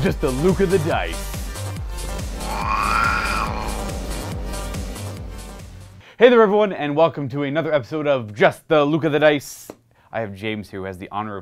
just the Luka the dice. Hey there everyone, and welcome to another episode of Just the Luka the Dice. I have James here who has the honor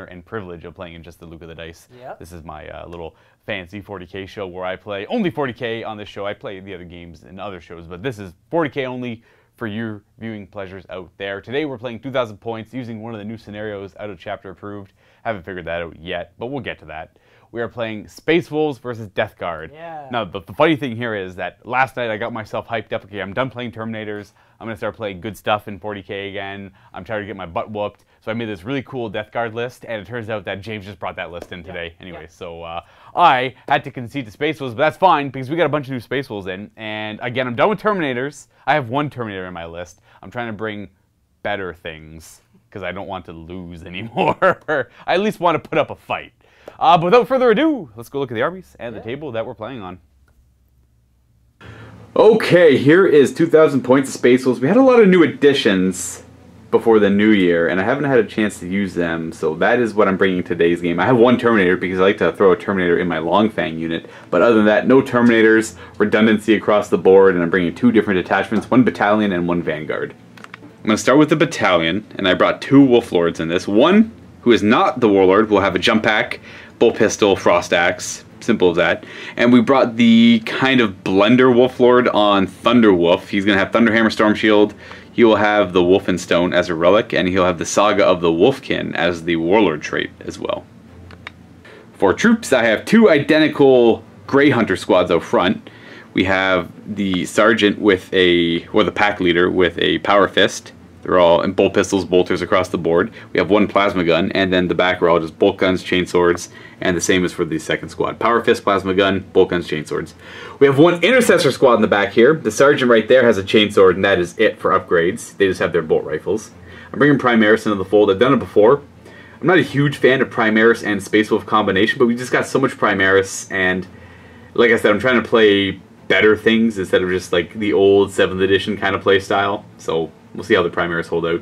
and privilege of playing in Just the Luka the Dice. Yep. This is my little fancy 40k show where I play only 40k on this show. I play the other games in other shows, but this is 40k only for your viewing pleasures out there. Today we're playing 2,000 points using one of the new scenarios out of chapter approved. Haven't figured that out yet, but we'll get to that. We are playing Space Wolves versus Death Guard. Yeah. Now, the funny thing here is that last night I got myself hyped up. Okay, I'm done playing Terminators. I'm going to start playing good stuff in 40k again. I'm trying to get my butt whooped. So I made this really cool Death Guard list, and it turns out that James just brought that list in today. Anyway, so I had to concede to Space Wolves, but that's fine because we got a bunch of new Space Wolves in. And again, I'm done with Terminators. I have one Terminator in my list. I'm trying to bring better things because I don't want to lose anymore. I at least want to put up a fight. But without further ado, let's go look at the armies and the table that we're playing on. Okay, here is 2,000 points of Space Wolves. We had a lot of new additions before the new year, and I haven't had a chance to use them, so that is what I'm bringing to today's game. I have one Terminator because I like to throw a Terminator in my Long Fang unit, but other than that, no Terminators, redundancy across the board, and I'm bringing two different attachments, one Battalion and one Vanguard. I'm going to start with the Battalion, and I brought two Wolf Lords in this. One, who is not the Warlord, will have a jump pack, bull pistol, frost axe, simple as that. And we brought the kind of blender Wolf Lord on Thunder Wolf. He's going to have Thunderhammer Storm Shield. He will have the Wolfenstone as a relic, and he'll have the Saga of the Wolfkin as the Warlord trait as well. For troops, I have two identical Grey Hunter squads out front. We have the Sergeant with or the Pack Leader with a Power Fist. They're all in bolt pistols, bolters across the board. We have one plasma gun, and then the back are all just bolt guns, chainswords, and the same as for the second squad. Power fist, plasma gun, bolt guns, chainswords. We have one intercessor squad in the back here. The sergeant right there has a chainsword, and that is it for upgrades. They just have their bolt rifles. I'm bringing Primaris into the fold. I've done it before. I'm not a huge fan of Primaris and Space Wolf combination, but we just got so much Primaris, and like I said, I'm trying to play better things instead of just like the old 7th edition kind of play style. So we'll see how the Primaris hold out.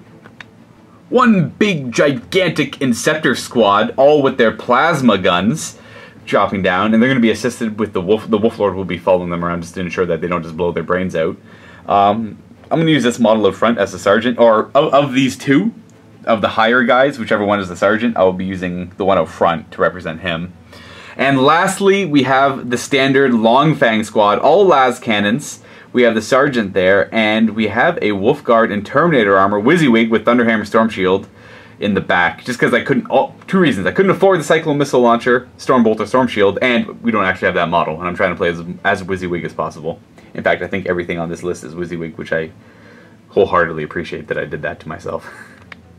One big, gigantic Inceptor squad, all with their plasma guns, dropping down, and they're going to be assisted with the Wolf. The Wolf Lord will be following them around just to ensure that they don't just blow their brains out. I'm going to use this model up front as the sergeant, or of these two, of the higher guys, whichever one is the sergeant, I will be using the one out front to represent him. And lastly, we have the standard Long Fang squad, all las cannons. We have the Sergeant there, and we have a Wolf Guard in Terminator armor, WYSIWYG with Thunderhammer Storm Shield in the back. Just because I couldn't, two reasons. I couldn't afford the Cyclone Missile Launcher, Stormbolt, or Storm Shield, and we don't actually have that model, and I'm trying to play as WYSIWYG as possible. In fact, I think everything on this list is WYSIWYG, which I wholeheartedly appreciate that I did that to myself.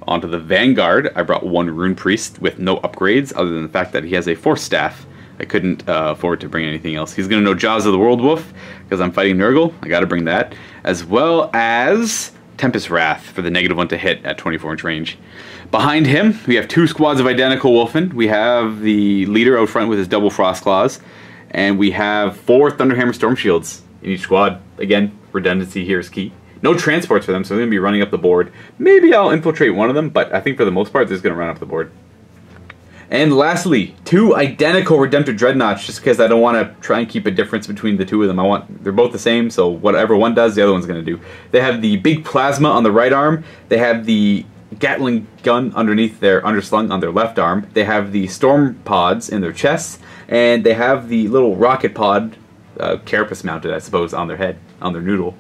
Onto the Vanguard, I brought one Rune Priest with no upgrades, other than the fact that he has a Force Staff. I couldn't afford to bring anything else. He's going to know Jaws of the World Wolf, because I'm fighting Nurgle. I got to bring that. As well as Tempest Wrath for the -1 to hit at 24-inch range. Behind him, we have two squads of identical Wolfen. We have the leader out front with his double Frost Claws. And we have 4 Thunderhammer Storm Shields in each squad. Again, redundancy here is key. No transports for them, so they're going to be running up the board. Maybe I'll infiltrate one of them, but I think for the most part, they're just going to run up the board. And lastly, two identical Redemptor Dreadnoughts, just because I don't want to try and keep a difference between the two of them. They're both the same, so whatever one does, the other one's going to do. They have the big plasma on the right arm. They have the Gatling gun underneath underslung on their left arm. They have the storm pods in their chests, and they have the little rocket pod, carapace mounted, I suppose, on their head, on their noodle.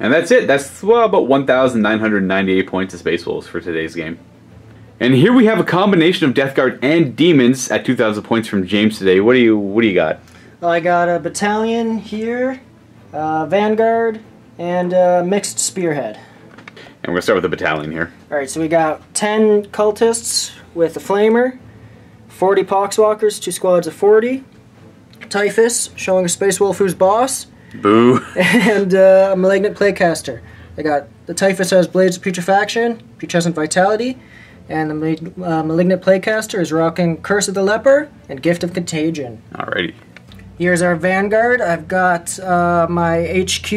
And that's it. That's, well, about 1,998 points of Space Wolves for today's game. And here we have a combination of Death Guard and Demons at 2,000 points from James today. What do you got? Well, I got a Battalion here, Vanguard, and mixed Spearhead. And we're going to start with the Battalion here. Alright, so we got 10 Cultists with a Flamer, 40 Poxwalkers, 2 squads of 40, Typhus, showing a Space Wolf who's boss, boo, and a Malignant Plaguecaster. I got the Typhus has Blades of Putrefaction, Putrescent Vitality, and the Malignant Plaguecaster is rocking Curse of the Leper and Gift of Contagion. Alrighty. Here's our Vanguard. I've got my HQ.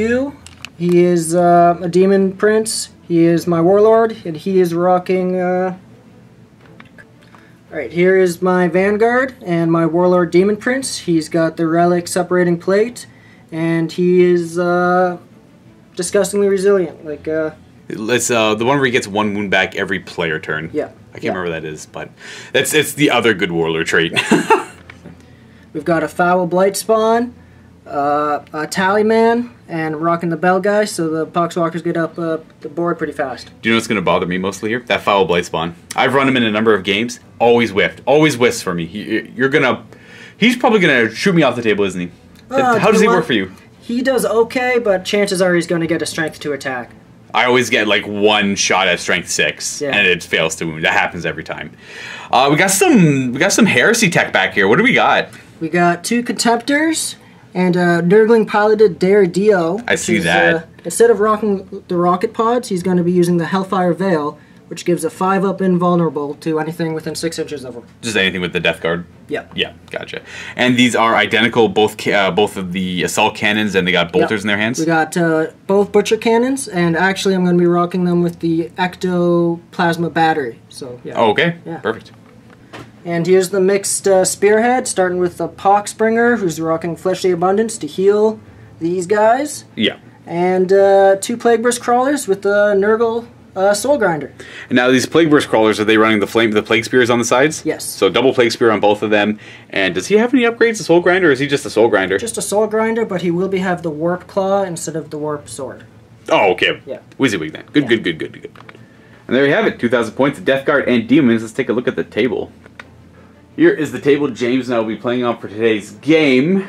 He is a Demon Prince. He is my Warlord, and he is rocking Alright, here is my Vanguard and my Warlord Demon Prince. He's got the relic separating plate, and he is disgustingly resilient. Like, it's the one where he gets 1 wound back every player turn. Yeah. I can't remember what that is, but it's the other good Warlord trait. We've got a Foul Blight Spawn, a Tallyman, and rocking the Bell guy, so the Poxwalkers get up the board pretty fast. Do you know what's going to bother me mostly here? That Foul Blight Spawn. I've run him in a number of games. Always whiffed. Always whiffs for me. He's probably going to shoot me off the table, isn't he? How does he work for you? He does okay, but chances are he's going to get a strength 2 attack. I always get like 1 shot at strength 6, and it fails to wound. That happens every time. We got some heresy tech back here. What do we got? We got 2 Contemptors and a Nurgling piloted Dare Dio. I see that. Instead of rocking the rocket pods, he's going to be using the Hellfire Veil, which gives a 5-up invulnerable to anything within 6 inches of him. Just anything with the Death Guard? Yeah. Yeah, gotcha. And these are identical, both of the assault cannons, and they got bolters in their hands? We got both Butcher Cannons, and actually I'm going to be rocking them with the Ectoplasma Battery. So, yeah. Oh, okay. Yeah. Perfect. And here's the mixed Spearhead, starting with the Poxbringer, who's rocking Fleshly Abundance to heal these guys. Yeah. And 2 Plagueburst Crawlers with the Nurgle Soul Grinder. And now these Plagueburst Crawlers, are they running the Plague Spears on the sides? Yes. So double Plague Spear on both of them. And does he have any upgrades to Soul Grinder, or is he just a Soul Grinder? Just a Soul Grinder, but he will have the Warp Claw instead of the Warp Sword. Oh, okay. Yeah. WYSIWYG then. Good. And there you have it, 2,000 points of Death Guard and Demons. Let's take a look at the table. Here is the table James and I will be playing on for today's game.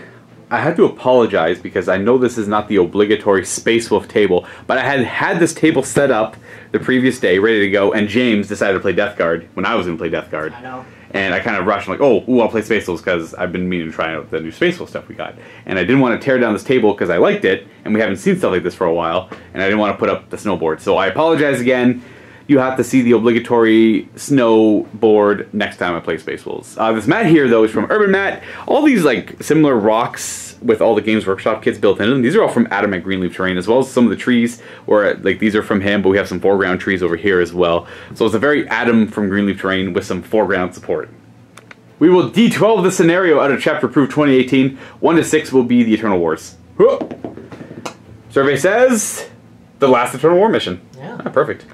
I had to apologize because I know this is not the obligatory Space Wolf table, but I had this table set up the previous day, ready to go, and James decided to play Death Guard when I was going to play Death Guard. I know. And I kind of rushed, I'm like, I'll play Space Wolves because I've been meaning to try out the new Space Wolf stuff we got. And I didn't want to tear down this table because I liked it, and we haven't seen stuff like this for a while, and I didn't want to put up the snowboard. So I apologize again. You have to see the obligatory snowboard next time I play Space Wolves. This mat here, though, is from Urban Mat. All these like similar rocks with all the Games Workshop kits built into them. These are all from Adam at Greenleaf Terrain, as well as some of the trees, where like these are from him, but we have some foreground trees over here as well. So it's a very Adam from Greenleaf Terrain with some foreground support. We will D12 the scenario out of Chapter Proof 2018. 1 to 6 will be the Eternal Wars. Survey says the last Eternal War mission. Yeah. Perfect.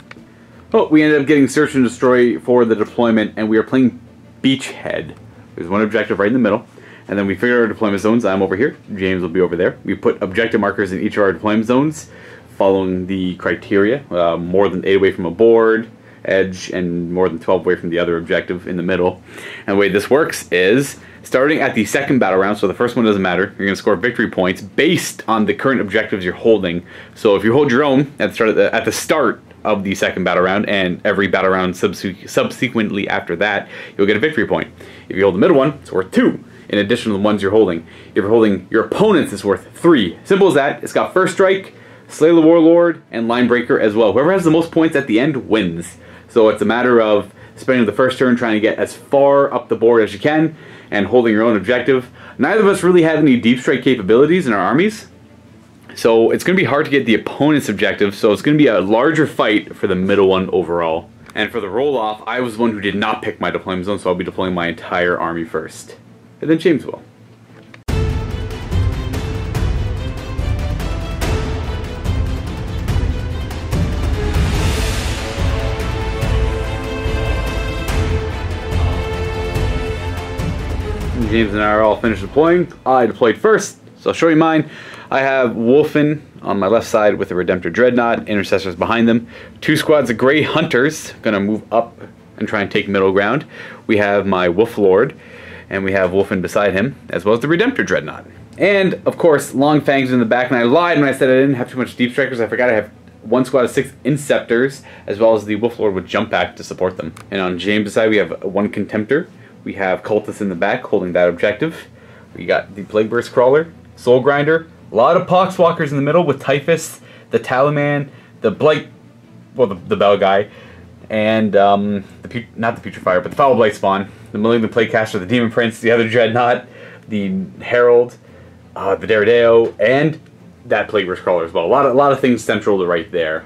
Oh, we ended up getting Search and Destroy for the deployment, and we are playing Beachhead. There's one objective right in the middle, and then we figured our deployment zones. I'm over here. James will be over there. We put objective markers in each of our deployment zones, following the criteria. More than 8 away from a board edge, and more than 12 away from the other objective in the middle. And the way this works is, starting at the second battle round, so the first one doesn't matter, you're going to score victory points based on the current objectives you're holding. So if you hold your own at the start of the second battle round, and every battle round subsequently after that, you'll get a victory point. If you hold the middle one, it's worth 2, in addition to the ones you're holding. If you're holding your opponent's, it's worth 3. Simple as that. It's got First Strike, Slay the Warlord, and Line Breaker as well. Whoever has the most points at the end wins. So it's a matter of spending the first turn trying to get as far up the board as you can, and holding your own objective. Neither of us really have any deep strike capabilities in our armies, so it's going to be hard to get the opponent's objective, so it's going to be a larger fight for the middle one overall. And for the roll-off, I was the one who did not pick my deployment zone, so I'll be deploying my entire army first. And then James will. James and I are all finished deploying. I deployed first, so I'll show you mine. I have Wolfen on my left side with the Redemptor Dreadnought, Intercessors behind them. 2 squads of Grey Hunters, gonna move up and try and take middle ground. We have my Wolf Lord, and we have Wolfen beside him, as well as the Redemptor Dreadnought. And, of course, Long Fangs in the back, and I lied when I said I didn't have too much Deep Strikers. I forgot I have 1 squad of 6 Inceptors, as well as the Wolf Lord with Jump Pack to support them. And on James' side, we have 1 Contemptor. We have Cultists in the back holding that objective. We got the Plagueburst Crawler, Soul Grinder, a lot of Poxwalkers in the middle with Typhus, the Tallyman, the Blight, well, the Bell guy, and not the Putrefier, but the Foul Blight Spawn, the Malignant Plaguecaster, the Demon Prince, the other Dreadnought, the Herald, the Daredeo, and that Plagueburst Crawler as well. A lot of things central to right there.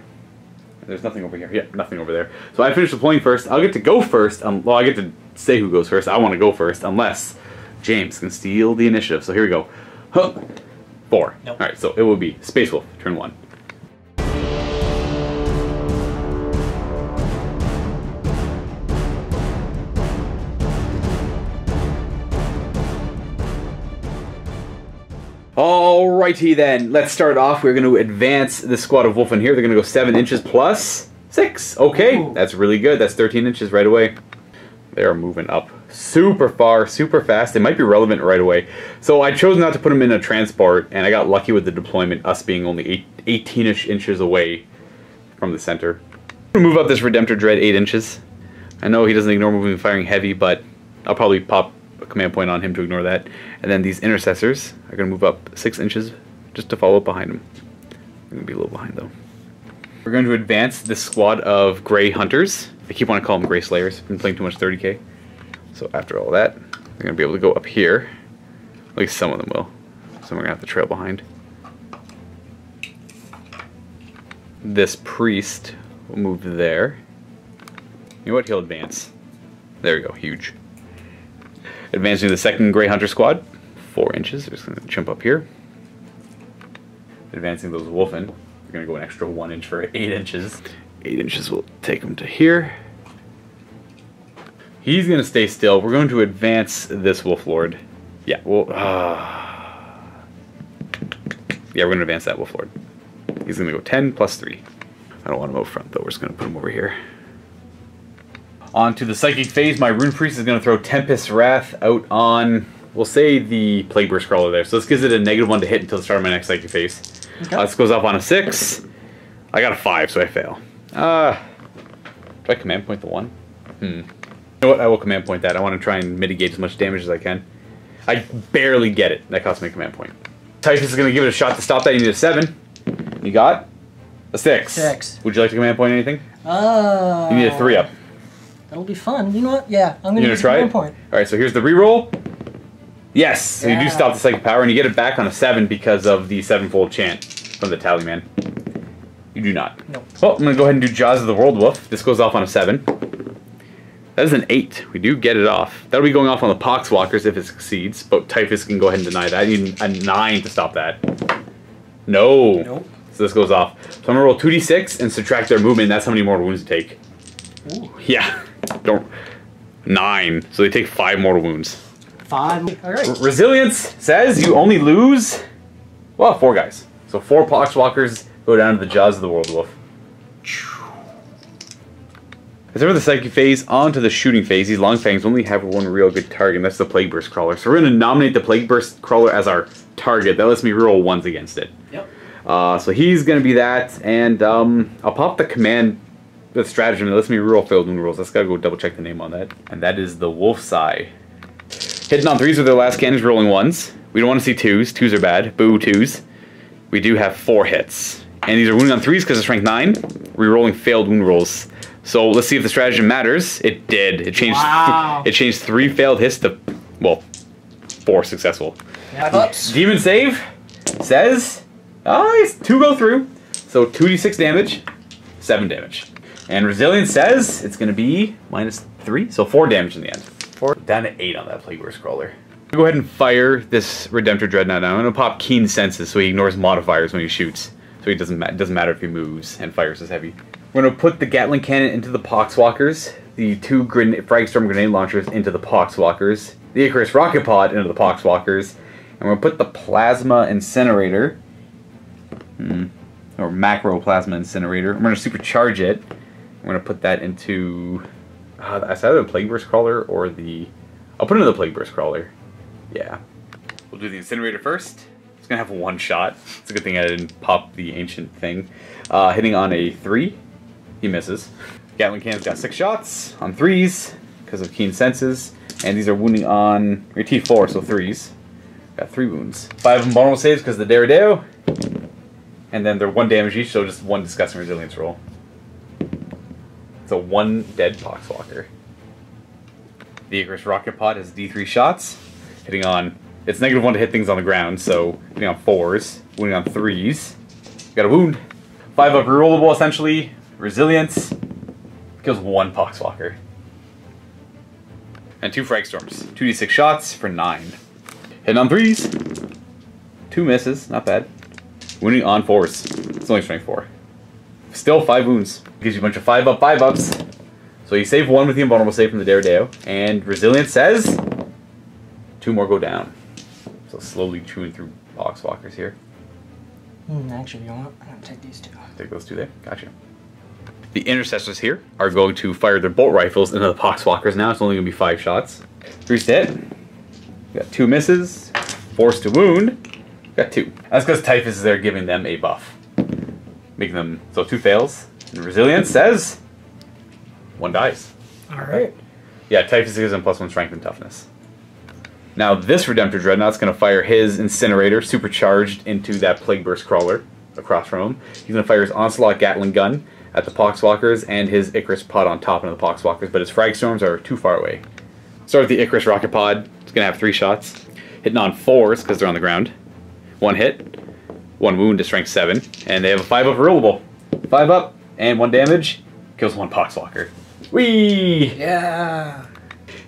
There's nothing over here. Yeah, nothing over there. So I finished deploying first. I'll get to go first. Well, I get to say who goes first. I want to go first, unless James can steal the initiative. So here we go. Huh. 4. Nope. Alright, so it will be Space Wolf, turn 1. Alrighty then, let's start off. We're going to advance the squad of wolf in here. They're going to go 7 inches plus 6. Okay, ooh, that's really good. That's 13 inches right away. They are moving up super far, super fast. They might be relevant right away. So I chose not to put them in a transport, and I got lucky with the deployment, us being only 18-ish inches away from the center. I'm going to move up this Redemptor Dread 8 inches. I know he doesn't ignore moving and firing heavy, but I'll probably pop a command point on him to ignore that. And then these intercessors are going to move up 6 inches just to follow up behind him. I'm going to be a little behind though. We're going to advance this squad of Grey Hunters. I keep wanting to call them Grey Slayers. I've been playing too much 30k. So after all that, they're going to be able to go up here. At least some of them will. Some are going to have to trail behind. This priest will move there. You know what? He'll advance. There we go. Huge. Advancing the second Grey Hunter squad. 4 inches. They're just going to jump up here. Advancing those Wolfen. We're going to go an extra 1 inch for 8 inches. 8 inches will take him to here. He's going to stay still. We're going to advance this Wolf Lord. Yeah, we're going to advance that Wolf Lord. He's going to go 10 plus 3. I don't want him out front, though. We're just going to put him over here. On to the Psychic Phase. My Rune Priest is going to throw Tempest's Wrath out on, we'll say, the Plague Burst Crawler there. So this gives it a -1 to hit until the start of my next Psychic Phase. Okay. This goes off on a 6. I got a 5, so I fail. Do I command point the 1? You know what? I will command point that. I want to try and mitigate as much damage as I can. I barely get it. That costs me a command point. Typhus is going to give it a shot to stop that. You need a 7. You got a 6. 6. Would you like to command point anything? You need a 3 up. That'll be fun. You know what? Yeah, I'm going to try command it. Point. All right, so here's the reroll. Yes, so you do stop the psychic power, and you get it back on a 7 because of the 7-fold chant from the Talisman. You do not. Nope. Well, I'm going to go ahead and do Jaws of the World Wolf. This goes off on a 7. That is an 8. We do get it off. That'll be going off on the Poxwalkers if it succeeds, but Typhus can go ahead and deny that. You need a 9 to stop that. No. Nope. So this goes off. So I'm going to roll 2d6 and subtract their movement. That's how many more wounds they take. Ooh. Yeah. Don't. 9. So they take 5 mortal wounds. 5. All right. Resilience says you only lose, well, 4 guys. So 4 Poxwalkers go down to the Jaws of the World Wolf. As over the Psyche Phase, on to the Shooting Phase. These Long Fangs only have one real good target, and that's the Plague Burst Crawler. So we're going to nominate the Plague Burst Crawler as our target. That lets me reroll 1s against it. Yep. So he's going to be that, and I'll pop the command, the stratagem that lets me reroll failed wound rolls. Let's gotta go double check the name on that. And that is the Wolf's Eye. Hitting on 3s with their last cannons, rolling 1s. We don't want to see 2s. 2s are bad. Boo 2s. We do have 4 hits. And these are wounding on 3s because it's rank 9. Rerolling failed wound rolls. So let's see if the stratagem matters. It did. It changed. Wow. It changed 3 failed hits to, well, 4 successful. Demon Save says, 2 go through. So 2d6 damage, 7 damage. And Resilience says it's going to be -3, so 4 damage in the end. 4 down to 8 on that Plague Burst Crawler. Go ahead and fire this Redemptor Dreadnought now. I'm going to pop Keen Senses so he ignores modifiers when he shoots. So it doesn't matter if he moves and fires as heavy. We're going to put the Gatling Cannon into the Poxwalkers, the 2 Fragstorm Grenade Launchers into the Poxwalkers, the Icarus Rocket Pod into the Poxwalkers, and we're going to put the Plasma Incinerator, or Macro Plasma Incinerator. I'm going to supercharge it. I'm going to put that into, it's either the Plague Burst Crawler or the, I'll put it into the Plague Burst Crawler. Yeah. We'll do the Incinerator first. It's going to have 1 shot. It's a good thing I didn't pop the ancient thing. Hitting on a 3. He misses. Gatling Cannon's got 6 shots on 3s because of Keen Senses. And these are wounding on your T4, so 3s. Got 3 wounds. 5 of them vulnerable saves because of the Derrideo. And then they're 1 damage each, so just 1 disgusting resilience roll. So 1 dead Poxwalker. The Icarus Rocket Pod has D3 shots. Hitting on, it's -1 to hit things on the ground, so hitting on 4s, wounding on 3s. Got a wound. 5 up rerollable essentially. Resilience kills 1 Poxwalker. And 2 frag storms. 2d6 shots for 9. Hitting on 3s. 2 misses, not bad. Wounding on 4s. It's only strength 4. Still 5 wounds. Gives you a bunch of 5-up, 5-ups. So you save 1 with the invulnerable save from the Daredeo. And Resilience says 2 more go down. So slowly chewing through Poxwalkers here. Actually, you know what? I'm going to take these 2. Take those 2 there. Gotcha. The Intercessors here are going to fire their bolt rifles into the Poxwalkers now. It's only going to be 5 shots. 3's to hit. Got 2 misses. 4's to wound. Got 2. That's because Typhus is there giving them a buff. Making them, so 2 fails. And Resilience says 1 dies. Alright. Yeah, Typhus gives him +1 strength and toughness. Now this Redemptor Dreadnought's going to fire his Incinerator supercharged into that Plague Burst Crawler across from him. He's going to fire his Onslaught Gatling Gun at the Poxwalkers and his Icarus Pod on top of the Poxwalkers, but his Frag Storms are too far away. Start with the Icarus Rocket Pod. It's going to have 3 shots. Hitting on 4s because they're on the ground. 1 hit, 1 wound to strength 7, and they have a 5-up rollable. 5 up and 1 damage. Kills 1 Poxwalker. Whee! Yeah!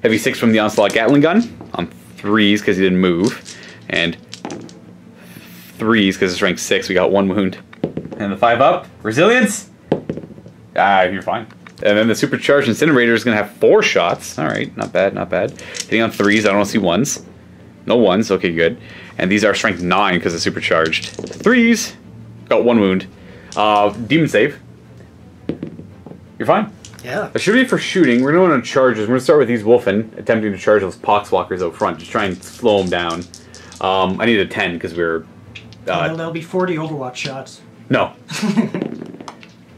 Heavy 6 from the Onslaught Gatling Gun on 3s because he didn't move, and 3s because it's strength 6. We got 1 wound. And the 5-up Resilience. You're fine. And then the supercharged Incinerator is going to have 4 shots. All right, not bad, not bad. Hitting on 3s. I don't see 1s. No 1s. Okay, good. And these are strength 9 because it's supercharged. 3s. Got 1 wound. Demon save. You're fine. Yeah. That should be for shooting. We're going to charges. We're going to start with these Wolfen, attempting to charge those Poxwalkers out front. Just try and slow them down. I need a 10 because we're... well, there'll be 40 Overwatch shots. No.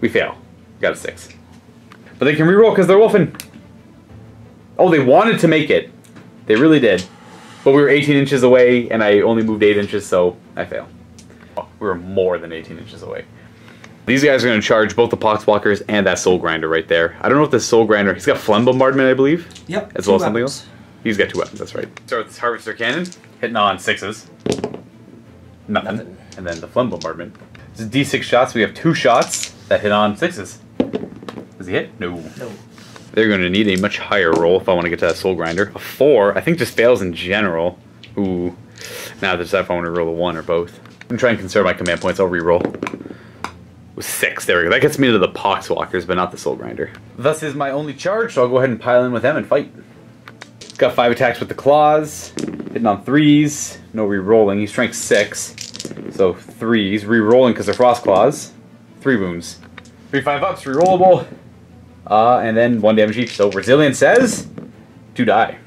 We fail. Got a 6. But they can reroll because they're Wolfen. Oh, they wanted to make it. They really did. But we were 18 inches away, and I only moved 8 inches, so I fail. Oh, we were more than 18 inches away. These guys are going to charge both the Poxwalkers and that Soul Grinder right there. I don't know if the Soul Grinder... He's got Phlegm Bombardment, I believe. Yep. As well as something else. He's got 2 weapons, that's right. Start with this Harvester Cannon. Hitting on 6s. Nothing. And then the Phlegm Bombardment. This is D6 shots. We have 2 shots that hit on 6s. Does he hit? No. No. They're going to need a much higher roll if I want to get to that Soul Grinder. A 4, I think, just fails in general. Ooh. Now there's if I want to roll a 1 or both. I'm going to try and conserve my command points. I'll re-roll. With 6, there we go. That gets me to the Poxwalkers, but not the Soul Grinder. Thus is my only charge, so I'll go ahead and pile in with them and fight. He's got 5 attacks with the claws. Hitting on 3s. No re-rolling. He's strength 6. So 3s. Re-rolling because they're Frost Claws. 3 wounds. 3 5-ups, re-rollable. And then 1 damage each. So Resilience says 2 die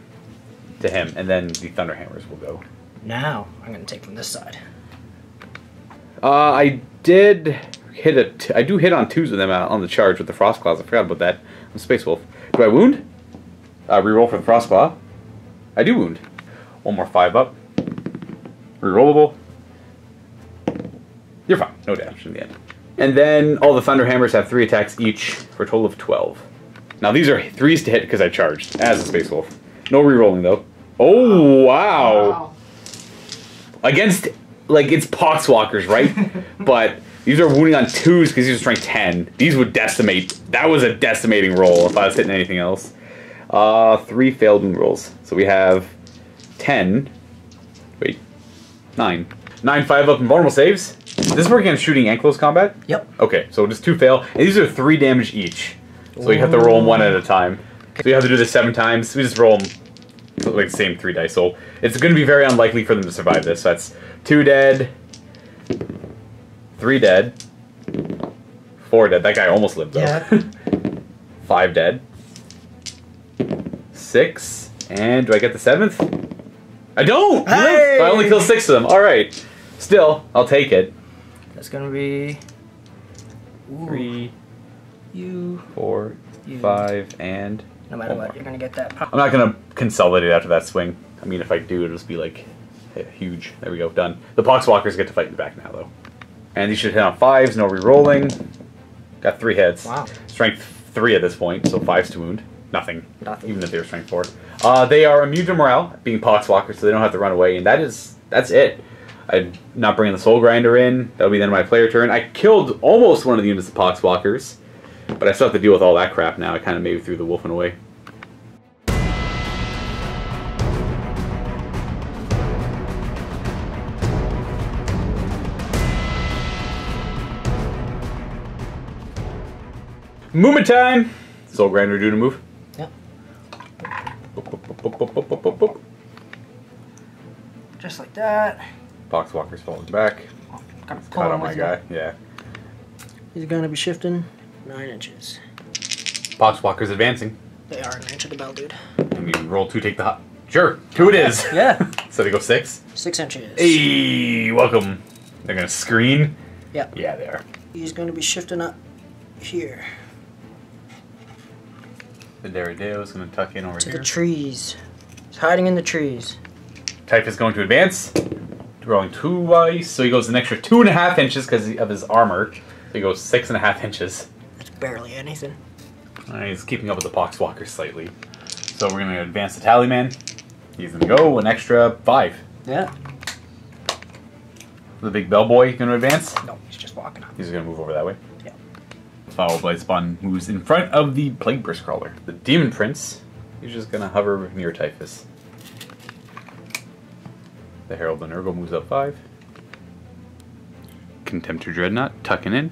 to him. And then the Thunderhammers will go. Now, I'm going to take from this side. I did hit I do hit on 2s with them on the charge with the Frost Claws. I forgot about that. I'm Space Wolf. Do I wound? Reroll for the Frost Claw. I do wound. 1 more 5-up. Rerollable. You're fine. No damage in the end. And then all the Thunderhammers have 3 attacks each for a total of 12. Now these are 3s to hit because I charged as a Space Wolf. No rerolling though. Oh, wow. Against, like, it's Poxwalkers, right? But these are wounding on 2s because these are strength 10. These would decimate. That was a decimating roll if I was hitting anything else. 3 failed wound rolls. So we have 10. Wait. 9. 9 5-up and vulnerable saves. This is working on shooting and close combat? Yep. Okay, so just 2 fail. And these are 3 damage each. So you have to roll them 1 at a time. So you have to do this 7 times. We just roll them like the same 3 dice. So it's going to be very unlikely for them to survive this. So that's 2 dead, 3 dead, 4 dead. That guy almost lived though. Yeah. 5 dead, 6, and do I get the 7th? I don't! Hey! I only kill 6 of them. Alright. Still, I'll take it. That's going to be... 3, you, 4, 5, and... No matter what, you're going to get that. I'm not going to consolidate after that swing. I mean, if I do, it'll just be like huge. There we go, done. The Poxwalkers get to fight in the back now, though. And these should hit on 5s, no re-rolling. Got 3 hits. Wow. Strength 3 at this point, so 5s to wound. Nothing. Nothing. Even if they were strength 4. They are immune to morale, being Poxwalkers, so they don't have to run away, and that's it. I'm not bringing the Soul Grinder in. That'll be the end of my player turn. I killed almost one of the units of Poxwalkers, but I still have to deal with all that crap now. I kind of maybe threw the Wolfen away. Movement time! Soul Grinder doing a move. Yep. Just like that. Poxwalker's falling back. Gotta pull Cut him on my with you. guy. Yeah. He's gonna be shifting 9 inches. Poxwalker's advancing. They are an inch of the bell, dude. I mean, roll 2, take the hot. Sure, 2 it is. Yeah. So they go 6. 6 inches. Hey, welcome. They're gonna screen. Yep. Yeah, they are. He's gonna be shifting up here. The Derrideo is gonna tuck in over To here. the trees. He's hiding in the trees. Typhus going to advance. Rolling 2 ice, so he goes an extra 2.5 inches because of his armor. So he goes 6.5 inches. That's barely anything. He's keeping up with the Poxwalker slightly. So we're gonna advance the Tallyman. He's gonna go an extra 5. Yeah. The big bellboy gonna advance. No, he's just walking up. He's gonna move over that way. Yeah. Foul Blade Spawn moves in front of the Plague Burst Crawler. The Demon Prince, he's just gonna hover near Typhus. The Herald and Urgo moves up 5. Redemptor Dreadnought tucking in.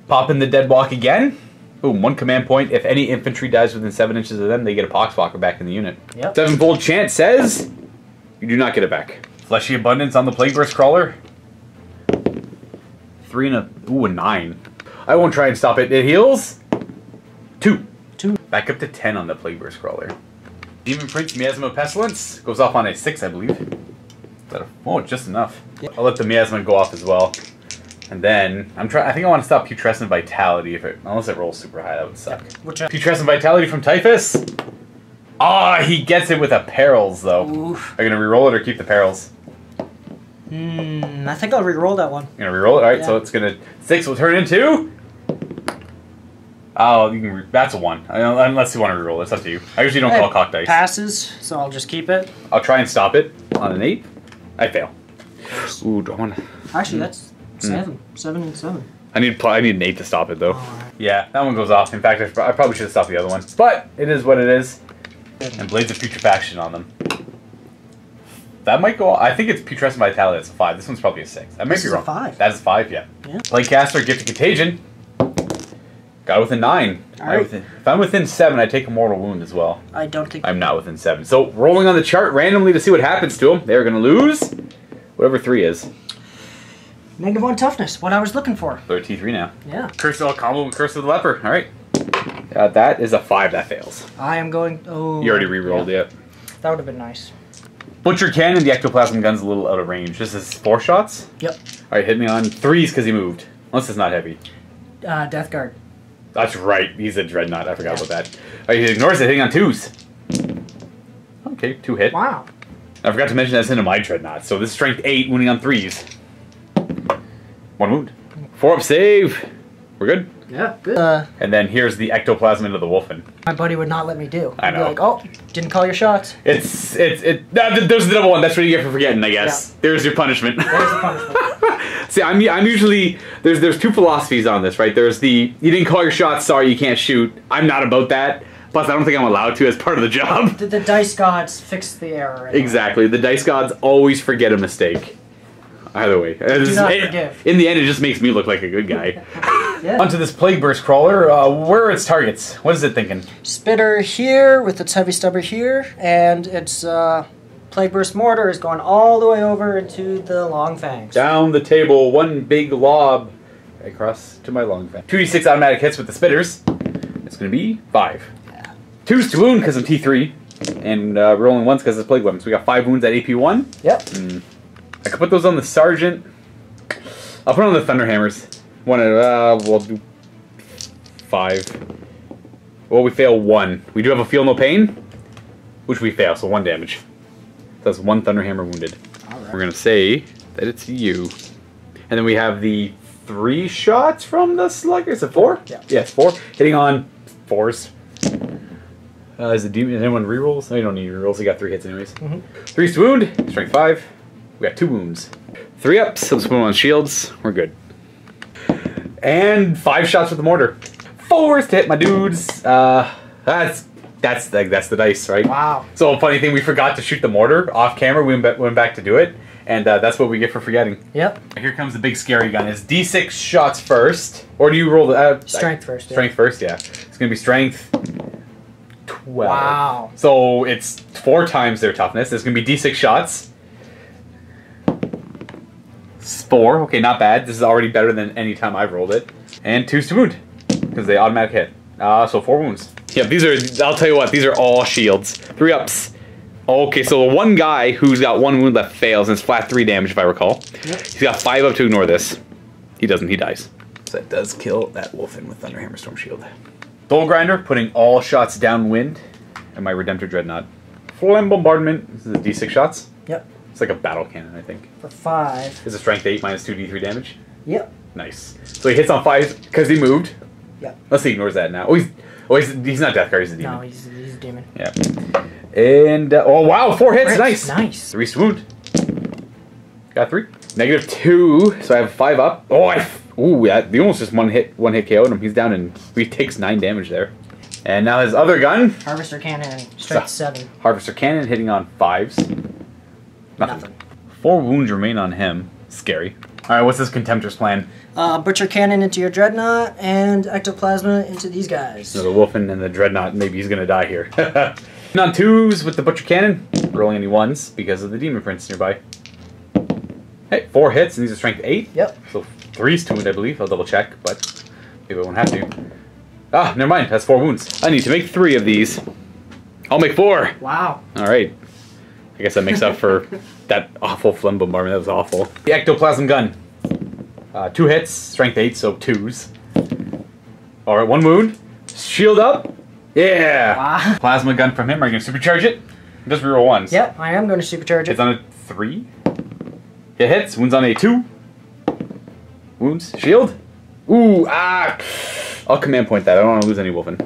Pop in the Dead Walk again. Boom, 1 command point. If any infantry dies within 7 inches of them, they get a Poxwalker back in the unit. Yep. 7-fold chant says you do not get it back. Fleshy Abundance on the Plague Burst Crawler. 3 and a 9. I won't try and stop it. It heals 2. 2. Back up to 10 on the Plague Burst Crawler. Demon Prince Miasma Pestilence goes off on a 6, I believe. Is that oh, just enough. Yep. I'll let the Miasma go off as well. And then I think I want to stop Putrescent Vitality unless it rolls super high. That would suck. Which one? Putrescent Vitality from Typhus. Ah, he gets it with a Perils though. Oof. Are you gonna reroll it or keep the Perils? I think I'll re-roll that one. You're gonna reroll it. All right, Yeah. so it's gonna 6 will turn into. Oh, you can. That's a 1. Unless you want to reroll it, it's up to you. I usually don't call cock dice. Passes, so I'll just keep it. I'll try and stop it on an 8. I fail. Ooh, do I want to? Actually, that's 7. 7 and 7. I need an 8 to stop it though. Alright. Yeah, that one goes off. In fact, I probably should have stopped the other one. But it is what it is. And Blades of Putrefaction on them. That might go. I think it's Putrescent Vitality. That's a 5. This one's probably a 6. I might This be is a wrong. 5. That is a 5. Yeah. Yeah. Plaguecaster, Gift of Contagion. Got within 9. Alright. If I'm within 7, I take a mortal wound as well. I don't think... I'm not within 7. So rolling on the chart randomly to see what happens to them. They're going to lose whatever 3 is. -1 toughness, what I was looking for. They're at T3 now. Yeah. Curse of combo with Curse of the Leper. All right. That is a 5. That fails. I am going... Oh. You already re-rolled it. That would have been nice. Butcher Cannon, the Ectoplasm Gun's a little out of range. This is 4 shots? Yep. Alright, hit me on 3s because he moved. Unless it's not heavy. Death Guard. That's right. He's a Dreadnought. I forgot about that. Alright, he ignores it, hitting on 2s. Okay, 2 hit. Wow. I forgot to mention that's into my Dreadnought. So this is strength 8, wounding on 3s. 1 wound. 4 up save. We're good. Yeah, good. And then here's the Ectoplasm into the Wolfen. My buddy would not let me do. I He'd be know. like, oh, didn't call your shots. There's the double one. That's what you get for forgetting, I guess. Yeah. There's your punishment. There's the punishment. See, I'm usually there's 2 philosophies on this, right? There's the you didn't call your shots, sorry, you can't shoot. I'm not about that. Plus, I don't think I'm allowed to as part of the job. The dice gods fix the error. Anyway. Exactly. The dice gods always forget a mistake. Either way, Do not forgive. In the end, it just makes me look like a good guy. Yeah. Onto this Plague Burst Crawler. Where are its targets? What is it thinking? Spitter here with its heavy stubber here, and its Plague Burst Mortar is going all the way over into the Long Fangs. Down the table, 1 big lob across to my long fang. 2d6 automatic hits with the spitters. It's going to be 5. Yeah. 2's to wound because I'm T3, and rolling 1's because it's plague weapons. We got 5 wounds at AP1. Yep. I could put those on the sergeant. I'll put on the thunderhammers. We'll do 5. Well, we fail 1. We do have a feel no pain, which we fail, so 1 damage. So that's 1 thunderhammer wounded. Alright. We're gonna say that it's you, and then we have the 3 shots from the slugger. Is it 4? Yeah. Yeah, it's 4. Hitting on 4s. Is the demon? Anyone rerolls? No, you don't need rerolls. You got 3 hits anyways. 3's to wound. Strength 5. We got 2 wounds. 3 ups. So let's put them on shields. We're good. And 5 shots with the mortar. 4s to hit my dudes. That's the dice, right? Wow. So a funny thing, we forgot to shoot the mortar off camera. We went back to do it, And that's what we get for forgetting. Yep. Here comes the big scary gun. It's D6 shots first. Or do you roll the... Strength first. Strength first, yeah. It's going to be strength 12. Wow. So it's 4 times their toughness. It's going to be D6 shots. 4. Okay, not bad. This is already better than any time I've rolled it. And 2's to wound. Because they automatic hit. So 4 wounds. Yeah, these are... I'll tell you what. These are all shields. 3 ups. Okay, so the one guy who's got 1 wound left fails, and it's flat 3 damage if I recall. Yep. He's got 5 up to ignore this. He doesn't, he dies. So that does kill that Wolfen with Thunderhammer Storm Shield. Soul Grinder, putting all shots downwind. And my Redemptor Dreadnought. Flame Bombardment, this is the D6 shots. Yep. It's like a battle cannon, I think. For 5. It's a strength 8 minus 2d3 damage. Yep. Nice. So he hits on 5 because he moved. Yep. Let's see, he ignores that now. He's not Death Guard, he's a demon. No, he's a demon. Yeah. And, oh wow, 4 hits, nice. Nice. 3 wound. Got 3. -2, so I have 5 up. Oh, yeah, you almost just one hit KO'd him. He's down and he takes 9 damage there. And now his other gun. Harvester Cannon, strength 7. Harvester Cannon hitting on 5s. Nothing. 4 wounds remain on him. Scary. Alright, what's this Contemptor's plan? Butcher Cannon into your Dreadnought and Ectoplasma into these guys. So the Wolfen and the Dreadnought, maybe he's gonna die here. On 2s with the Butcher Cannon. Rolling any 1s because of the Demon Prince nearby. Hey, 4 hits and these are strength 8. Yep. So 3's to wound, I believe. I'll double check, but maybe I won't have to. Ah, never mind. That's 4 wounds. I need to make 3 of these. I'll make 4. Wow. Alright. I guess that makes up for that awful Flame Bombardment. That was awful. The Ectoplasm Gun. 2 hits, strength 8, so 2s. Alright, 1 wound. Shield up. Yeah! Wow. Plasma Gun from him. Are you going to supercharge it? Just reroll 1s. Yep, I am going to supercharge it. It's on a 3. It hits. Wounds on a 2. Wounds. Shield. Ooh, ah! I'll command point that. I don't want to lose any Wolfen.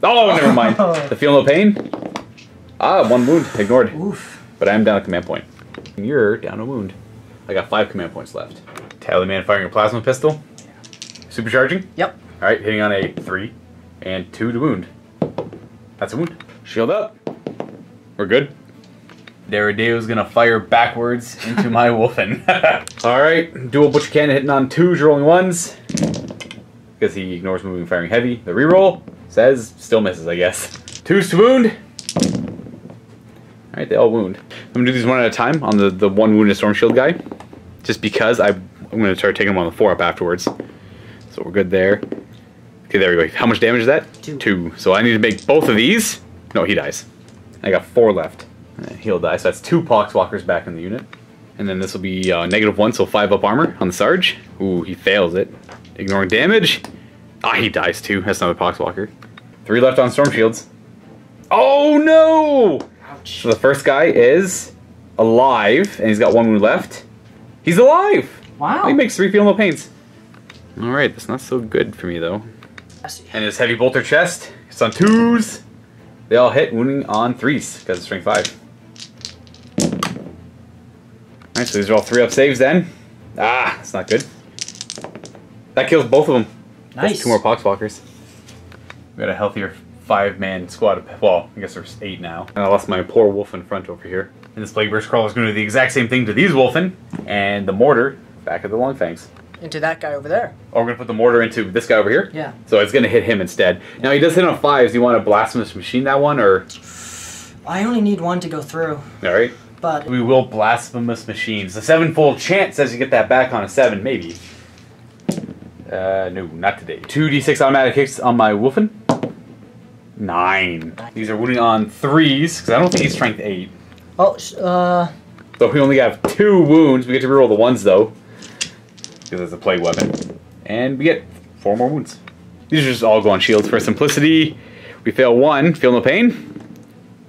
Oh, never mind. The Feel No Pain. Ah, 1 wound. Ignored. Oof. But I am down a command point. You're down a wound. I got 5 command points left. Tallyman firing a plasma pistol. Supercharging. Yep. Alright, hitting on a 3. And 2 to wound. That's a wound. Shield up. We're good. Daradeo's gonna fire backwards into my Wolfen. Alright, dual Butcher Cannon hitting on 2s, rolling 1s. Because he ignores moving and firing heavy. The reroll says still misses, I guess. 2s to wound. Alright, they all wound. I'm gonna do these 1 at a time on the 1 wounded Storm Shield guy. Just because I'm gonna start taking him on the 4 up afterwards. So we're good there. Okay, there we go. How much damage is that? 2. 2. So I need to make both of these. No, he dies. I got 4 left. And he'll die. So that's 2 Poxwalkers back in the unit. And then this will be -1, so 5 up armor on the Sarge. Ooh, he fails it. Ignoring damage. Ah, he dies too. That's another Poxwalker. 3 left on Storm Shields. Oh no! Ouch. So the first guy is alive, and he's got 1 wound left. He's alive! Wow. He makes 3 Feel No Pains. Alright, that's not so good for me though. And his Heavy Bolter chest, it's on 2s. They all hit, wounding on 3s, because it's strength 5. Alright, so these are all 3 up saves then. Ah, that's not good. That kills both of them. Nice. That's 2 more Poxwalkers. We got a healthier 5-man squad. Well, I guess there's 8 now. And I lost my poor wolf in front over here. And this Plague Burst Crawler is going to do the exact same thing to these Wolfen. And the mortar back at the Long Fangs. Into that guy over there. Oh, we're going to put the mortar into this guy over here? Yeah. So it's going to hit him instead. Now, he does hit on 5s. Do you want to Blasphemous Machine that one, or...? I only need 1 to go through. Alright. But... we will Blasphemous Machines. The 7-fold chance says you get that back on a 7, maybe. No, not today. 2d6 automatic hits on my Wolfen. 9. These are wounding on 3s, because I don't think he's strength 8. Oh, So we only have 2 wounds. We get to reroll the 1s, though. Because it's a plague weapon. And we get 4 more wounds. These are just all go on shields for simplicity. We fail 1, feel no pain.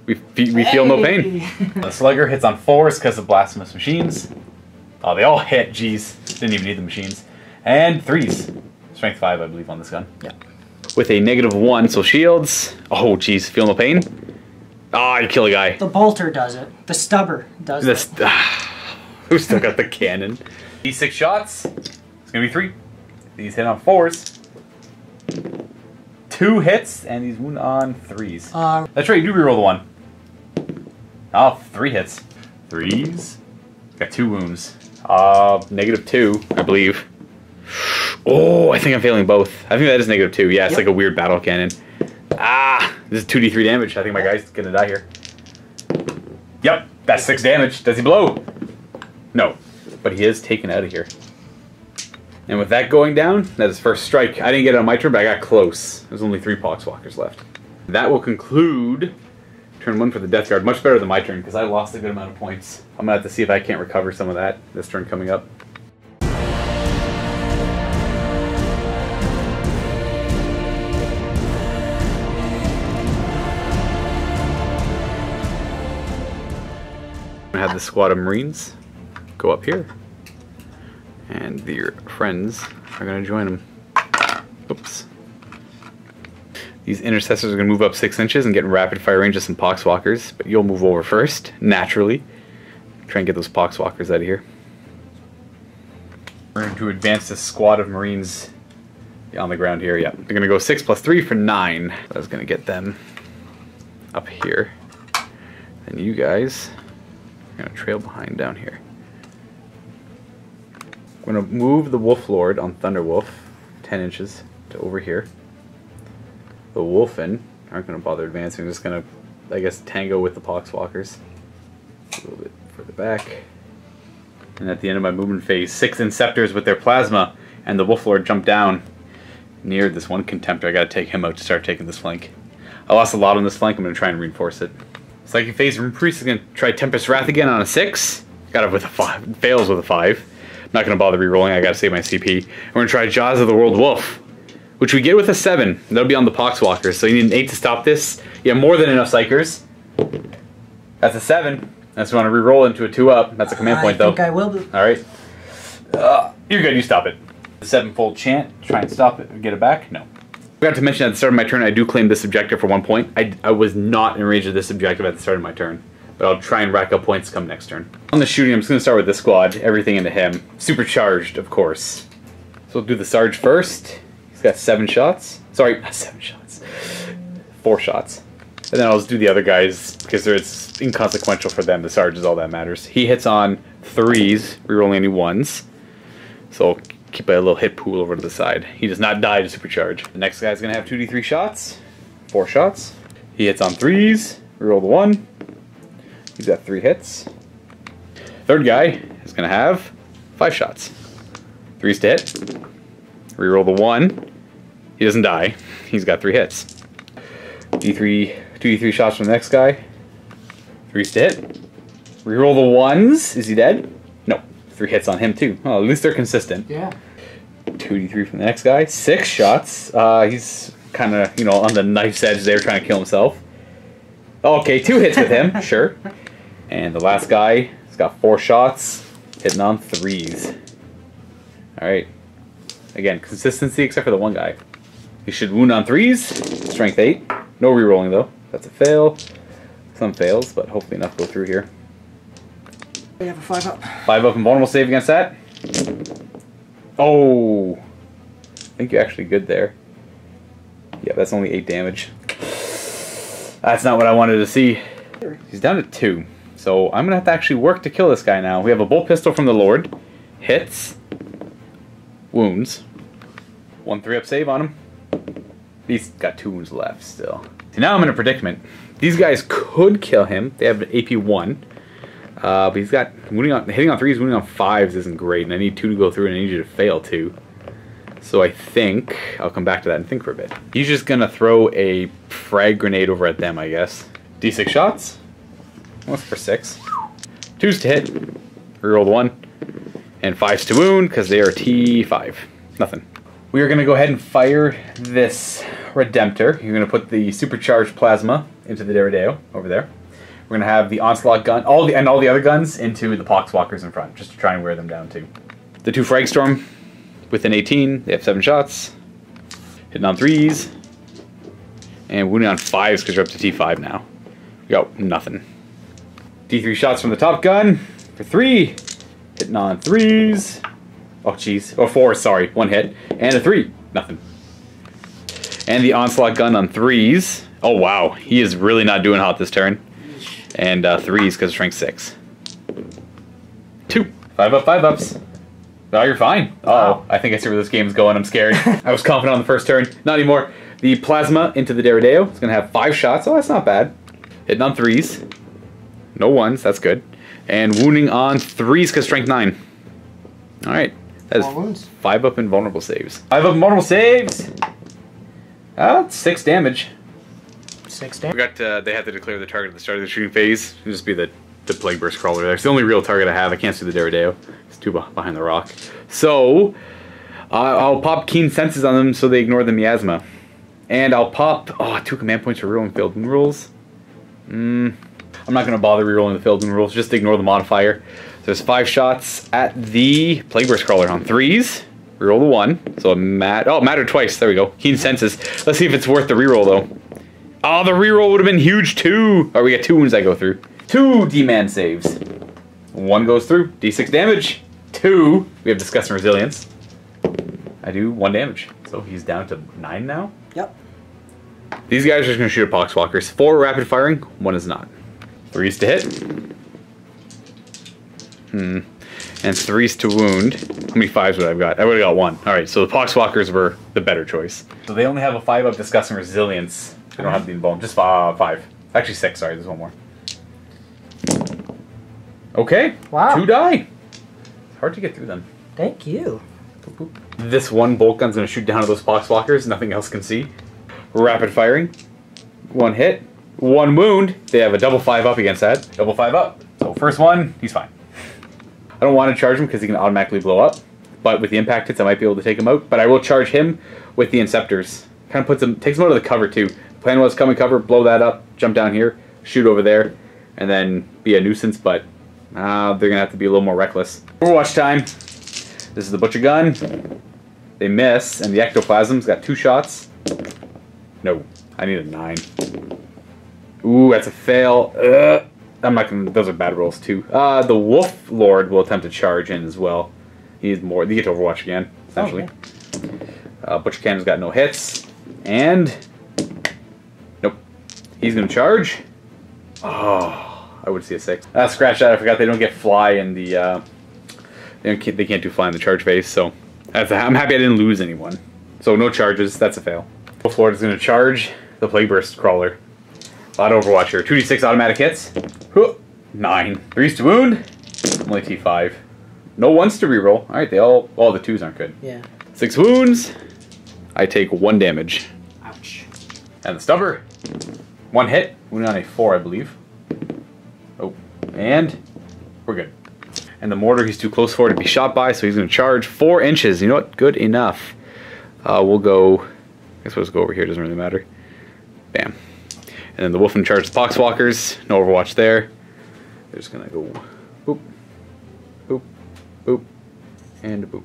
We feel no pain. The Slugger hits on 4s because of Blasphemous Machines. Oh, they all hit. Jeez. Didn't even need the machines. And 3s. Strength 5, I believe, on this gun. Yeah. With a -1, so shields. Oh, jeez. Feel no pain. Ah, you kill a guy. The bolter does it. The stubber does it. Who still got the cannon? These 6 shots. It's going to be 3. These hit on 4s. 2 hits, and these wound on 3s. That's right, you do reroll the 1. Oh, 3 hits. 3s. Got 2 wounds. -2, I believe. Oh, I think I'm failing both. I think that is -2. Yeah, it's like a weird battle cannon. Ah, this is 2d3 damage. I think my guy's gonna die here. Yep, that's 6 damage. Does he blow? No, but he is taken out of here. And with that going down, that is first strike. I didn't get it on my turn, but I got close. There's only 3 Poxwalkers left. That will conclude turn 1 for the Death Guard. Much better than my turn, because I lost a good amount of points. I'm going to have to see if I can't recover some of that this turn coming up. I have the squad of Marines go up here, and your friends are going to join them. Oops. These intercessors are going to move up 6 inches and get in rapid fire range of some Poxwalkers, but you'll move over first, naturally. Try and get those Poxwalkers out of here. We're going to advance this squad of Marines on the ground here. Yeah, they're going to go 6 + 3 for 9. I was going to get them up here. And you guys are going to trail behind down here. I'm going to move the Wolf Lord on Thunderwolf 10 inches to over here. The Wolfen aren't going to bother advancing. I'm just going to, I guess, tango with the Poxwalkers. A little bit further back. And at the end of my movement phase, 6 Inceptors with their plasma, and the Wolf Lord jump down near this one Contemptor. I got to take him out to start taking this flank. I lost a lot on this flank. I'm going to try and reinforce it. Psyche Phase Priest is going to try Tempest Wrath again on a 6. Got it with a 5. Fails with a 5. I'm not going to bother re-rolling. I got to save my CP. We're going to try Jaws of the World Wolf, which we get with a 7. That'll be on the Poxwalkers. So you need an 8 to stop this. You have more than enough Psychers. That's a 7. That's want to re-roll into a 2-up. That's a command point, though. I think I will. Alright. You're good. You stop it. The 7-fold chant. Try and stop it. Get it back? No. I forgot to mention at the start of my turn, I do claim this objective for 1 point. I was not in range of this objective at the start of my turn, but I'll try and rack up points come next turn. On the shooting, I'm just going to start with this squad. Everything into him. Supercharged, of course. So we'll do the Sarge first. He's got 7 shots. Sorry, not 7 shots. 4 shots. And then I'll just do the other guys, because it's inconsequential for them. The Sarge is all that matters. He hits on 3s, rerolling any 1s. So I'll keep a little hit pool over to the side. He does not die to supercharge. The next guy's going to have 2d3 shots. 4 shots. He hits on 3s, reroll the 1. He's got 3 hits. Third guy is going to have 5 shots. 3s to hit. Reroll the 1. He doesn't die. He's got 3 hits. 2d3 shots from the next guy. 3s to hit. Reroll the 1s. Is he dead? No. 3 hits on him too. Well, at least they're consistent. Yeah. 2d3 from the next guy. 6 shots. He's kind of, on the knife's edge there trying to kill himself. Okay, 2 hits with him. Sure. And the last guy has got 4 shots. Hitting on 3s. Alright. Again, consistency except for the 1 guy. He should wound on 3s. Strength 8. No rerolling though. That's a fail. Some fails, but hopefully enough go through here. We have a 5-up. 5-up and vulnerable save against that. Oh. I think you're actually good there. Yeah, that's only 8 damage. That's not what I wanted to see. He's down to 2. So I'm going to have to actually work to kill this guy now. We have a bolt pistol from the Lord. Hits. Wounds. 1 3-up save on him. He's got 2 wounds left still. So now I'm in a predicament. These guys could kill him. They have an AP 1. But he's got hitting on 3s, wounding on 5s isn't great. And I need 2 to go through and I need you to fail 2. So I think I'll come back to that and think for a bit. He's just going to throw a frag grenade over at them, I guess. D6 shots. What's for 6? 2s to hit. Reroll the 1. And 5s to wound because they are T5. Nothing. We are going to go ahead and fire this Redemptor. You're going to put the supercharged plasma into the Derrideo over there. We're going to have the Onslaught gun, all the other guns into the Poxwalkers in front, just to try and wear them down too. The 2 Fragstorm with an 18, they have 7 shots. Hitting on 3s. And wounding on 5s because you're up to T5 now. We got nothing. D3 shots from the top gun for 3. Hitting on 3s. Oh jeez. Oh, 4, sorry. 1 hit. And a 3. Nothing. And the Onslaught gun on 3s. Oh wow. He is really not doing hot this turn. And 3s because strength 6. 2 5 up, 5 ups. Oh, you're fine. Wow. Oh, I think I see where this game's going. I'm scared. I was confident on the first turn. Not anymore. The plasma into the Derrideo. It's going to have 5 shots. Oh, that's not bad. Hitting on 3s. No 1s. That's good. And wounding on 3s because strength 9. Alright. That is 5 up in vulnerable saves. 5 up in vulnerable saves! That's 6 damage. 6 We damage. got, they had to declare the target at the start of the shooting phase. It'll just be the Plague Burst Crawler there. It's the only real target I have. I can't see the Derrideo. It's too behind the rock. So, I'll pop Keen Senses on them so they ignore the miasma. And I'll pop 2 command points for rerolling failed wound rolls. I'm not going to bother rerolling the failed wound rolls. Just ignore the modifier. So there's 5 shots at the Plague Burst Crawler on 3s. Reroll the 1. So matter twice. There we go. Keen Senses. Let's see if it's worth the reroll though. Oh, the reroll would have been huge too. Oh, we get 2 wounds I go through. 2 D-man saves. 1 goes through. D6 damage. 2. We have Disgust and Resilience. I do 1 damage. So he's down to 9 now. Yep. These guys are just going to shoot at Poxwalkers. 4 rapid firing. 1 is not. 3s to hit. And 3s to wound. How many 5s would I have got? I would have got 1. Alright, so the Poxwalkers were the better choice. So they only have a 5 up Disgust and Resilience. They don't have the Embalm. Just 5. Actually 6, sorry, there's 1 more. Okay. Wow. 2 die. It's hard to get through them. Thank you. This 1 bolt gun's going to shoot down to those Poxwalkers. Nothing else can see. Rapid firing. 1 hit. 1 wound. They have a double 5 up against that. Double 5 up. So first 1, he's fine. I don't want to charge him because he can automatically blow up. But with the impact hits, I might be able to take him out. But I will charge him with the Inceptors. Kind of takes him out of the cover too. The plan was come and cover, blow that up, jump down here, shoot over there, and then be a nuisance. But they're going to have to be a little more reckless. Overwatch time. This is the Butcher Gun. They miss, and the Ectoplasm's got 2 shots. No, I need a 9. Ooh, that's a fail. I'm not gonna. Those are bad rolls too. The Wolf Lord will attempt to charge in as well. He needs more. They get to Overwatch again, essentially. Okay. Butcher Cannon's got no hits, and nope. He's gonna charge. Oh, I would see a 6. Scratch that. I forgot they don't get fly in the. They can't do fly in the charge phase. So I'm happy I didn't lose anyone. So no charges. That's a fail. Wolf Lord is gonna charge the Plague Burst Crawler. A lot of Overwatch here. 2d6 automatic hits. 9. 3s to wound. Only T5. No 1s to reroll. Alright, all the 2s aren't good. Yeah. 6 wounds. I take 1 damage. Ouch. And the Stubber. 1 hit. Wounded on a 4, I believe. Oh. And we're good. And the Mortar he's too close for to be shot by, so he's going to charge 4 inches. You know what? Good enough. We'll go... I guess we'll just go over here. Doesn't really matter. Bam. And then the Wolfen charges the Poxwalkers. No Overwatch there. They're just gonna go boop, boop, boop, and a boop.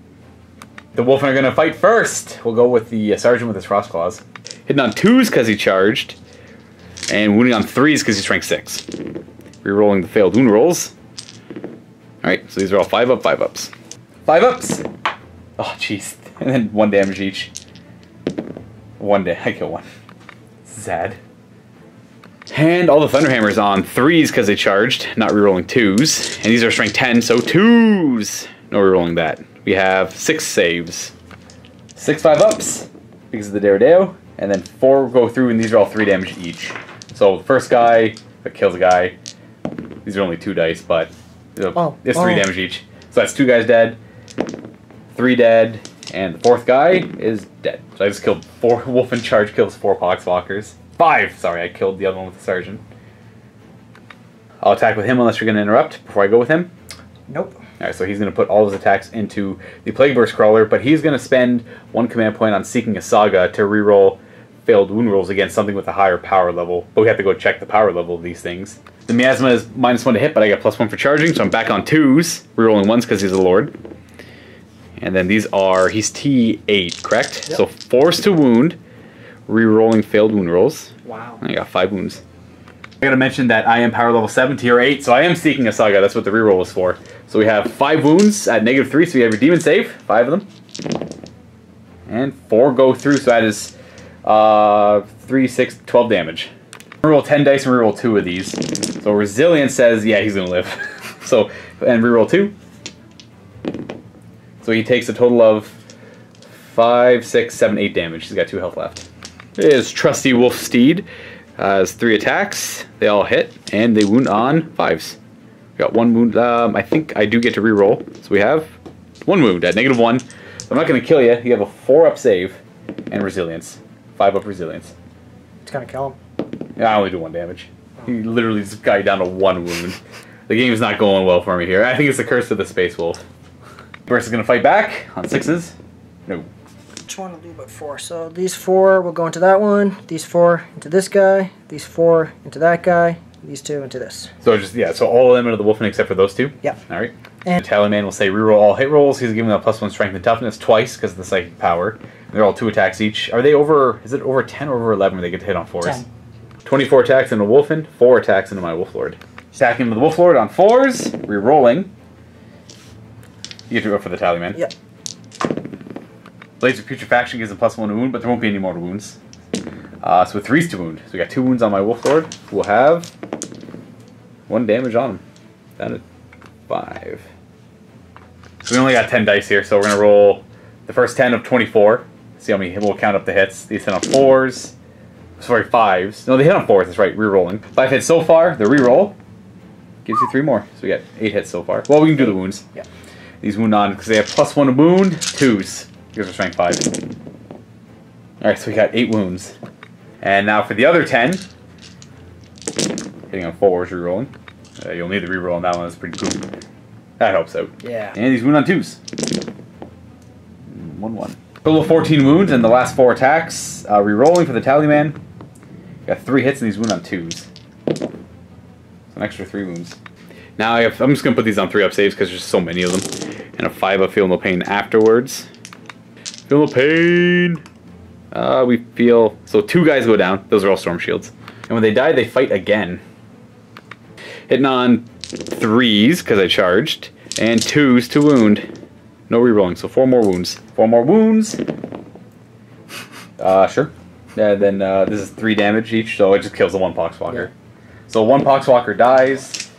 The Wolfen are gonna fight first. We'll go with the Sergeant with his Frost Claws. Hitting on 2s because he charged. And wounding on 3s because he's rank 6. Rerolling the failed wound rolls. Alright, so these are all 5 up, 5 ups. 5 ups! Oh, jeez. And then 1 damage each. 1 day. I kill 1. Sad. And all the Thunderhammers on 3s because they charged, not rerolling 2s. And these are strength 10, so 2s! No rerolling that. We have 6 saves. 6 5 ups because of the Derrideo. And then 4 go through, and these are all 3 damage each. So the first guy that kills a guy, these are only 2 dice, but it's 3 damage each. So that's 2 guys dead, 3 dead, and the 4th guy is dead. So I just killed 4 Wolf in charge, kills 4 Poxwalkers. 5! Sorry, I killed the other one with the Sergeant. I'll attack with him unless you're going to interrupt before I go with him. Nope. Alright, so he's going to put all his attacks into the Plague Burst Crawler, but he's going to spend 1 command point on Seeking a Saga to reroll failed wound rolls against something with a higher power level. But we have to go check the power level of these things. The Miasma is -1 to hit, but I got +1 for charging, so I'm back on 2s, rerolling 1s because he's a Lord. And then these are, he's T8, correct? Yep. So 4s to wound, rerolling failed wound rolls. Wow. I got 5 wounds. I gotta mention that I am power level 7, tier 8, so I am Seeking a Saga. That's what the reroll was for. So we have 5 wounds at -3, so we have your demon save, 5 of them. And 4 go through, so that is 3, 6, 12 damage. Reroll 10 dice and reroll 2 of these. So Resilience says, yeah, he's gonna live. So, and reroll 2. So he takes a total of 5, 6, 7, 8 damage. He's got 2 health left. His trusty wolf steed has 3 attacks. They all hit, and they wound on 5s. We got 1 wound. I think I do get to reroll. So we have 1 wound at -1. So I'm not going to kill you. You have a 4-up save and resilience. 5-up resilience. It's going to kill him. Yeah, I only do 1 damage. He literally just got down to 1 wound. The game's not going well for me here. I think it's the curse of the Space Wolf. Burst is going to fight back on 6s. No. Which one will do but 4? So these 4 will go into that one, these 4 into this guy, these 4 into that guy, these 2 into this. So just, yeah, so all of them into the Wolfen except for those 2? Yeah. Alright. And Battalion will say reroll all hit rolls. He's given a +1 strength and toughness twice because of the psychic power. They're all 2 attacks each. Are they over, is it over 10 or over 11 when they get to hit on 4s? 10. 24 attacks into Wolfen, 4 attacks into my Wolf Lord. Attacking with the Wolf Lord on 4s, rerolling. You get to go for the Tally-Man. Yep. Blades of Putrefaction gives him +1 to wound, but there won't be any more wounds. So with 3s to wound. So we got 2 wounds on my Wolf Lord. We'll have 1 damage on him. Down to 5. So we only got 10 dice here, so we're going to roll the first 10 of 24. See how many, we'll count up the hits. These hit on 4s. Sorry, 5s. No, they hit on 4s, that's right, re-rolling. 5 hits so far, the re-roll gives you 3 more. So we got 8 hits so far. Well, we can do the wounds. Yeah. These wound on, because they have +1 to wound, 2s. Gives us strength 5. Alright, so we got 8 wounds. And now for the other 10, hitting on 4s, re-rolling. You'll need the re-roll on that one, that's pretty cool. That helps out. Yeah. And these wound on 2s. 1-1. Total of 14 wounds, and the last 4 attacks. Re-rolling for the Tally-Man. Got 3 hits, and these wound on 2s. So an extra 3 wounds. Now I'm just going to put these on 3-up saves because there's so many of them. And a 5-up feel no pain afterwards. Feel no pain. We feel... So 2 guys go down. Those are all Storm Shields. And when they die, they fight again. Hitting on 3s because I charged. And 2s to wound. No re-rolling, so 4 more wounds. 4 more wounds. Sure. Yeah, then this is 3 damage each, so it just kills the 1 Poxwalker. Yeah. So 1 Poxwalker dies,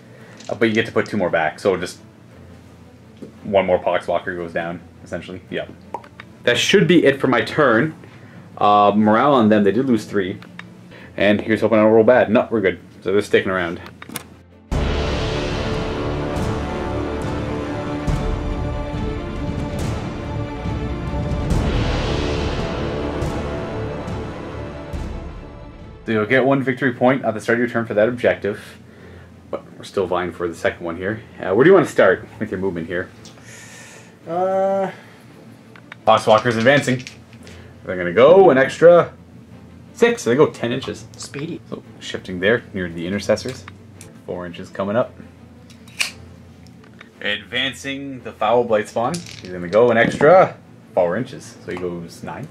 but you get to put 2 more back. So just 1 more Poxwalker goes down, essentially. Yeah. That should be it for my turn. Morale on them, they did lose 3. And here's hoping I don't roll bad. No, we're good. So they're sticking around. So you'll get 1 victory point at the start of your turn for that objective. But we're still vying for the second one here. Where do you want to start with your movement here? Poxwalker's advancing. They're going to go an extra 6, so they go 10 inches. Speedy. So shifting there near the intercessors. 4 inches coming up. Advancing the Foul Blight Spawn. He's going to go an extra 4 inches. So he goes 9.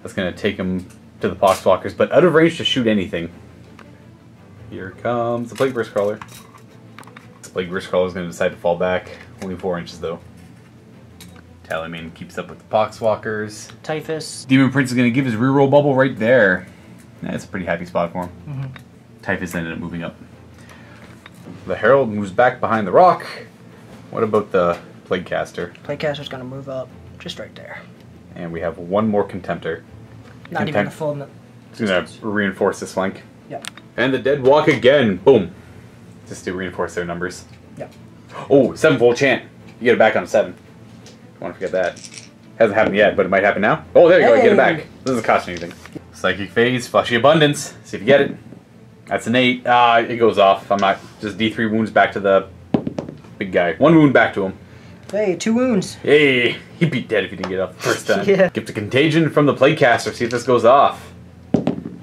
That's going to take him to the Poxwalkers, but out of range to shoot anything. Here comes the Plague Burst Crawler. This Plague Burst Crawler is going to decide to fall back. Only 4 inches though. Tally-Man keeps up with the Poxwalkers. Typhus. Demon Prince is going to give his reroll bubble right there. That's a pretty happy spot for him. Mm-hmm. Typhus ended up moving up. The Herald moves back behind the rock. What about the Plaguecaster? Plaguecaster's going to move up just right there. And we have 1 more Contemptor. Not even a full... It's going to reinforce this flank. Yep. And the Dead walk again. Boom. Just to reinforce their numbers. Yep. Oh, 7-fold chant. You get it back on 7. Don't want to forget that. Hasn't happened yet, but it might happen now. Oh, there you go. Get it back. Doesn't cost anything. Psychic Phase, Fleshy Abundance. See if you get it. That's an 8. It goes off. I'm not... Just D3 wounds back to the big guy. 1 wound back to him. Hey, 2 wounds. Hey, he'd be dead if he didn't get up the first time. Yeah. Gift of Contagion from the Plaguecaster. See if this goes off.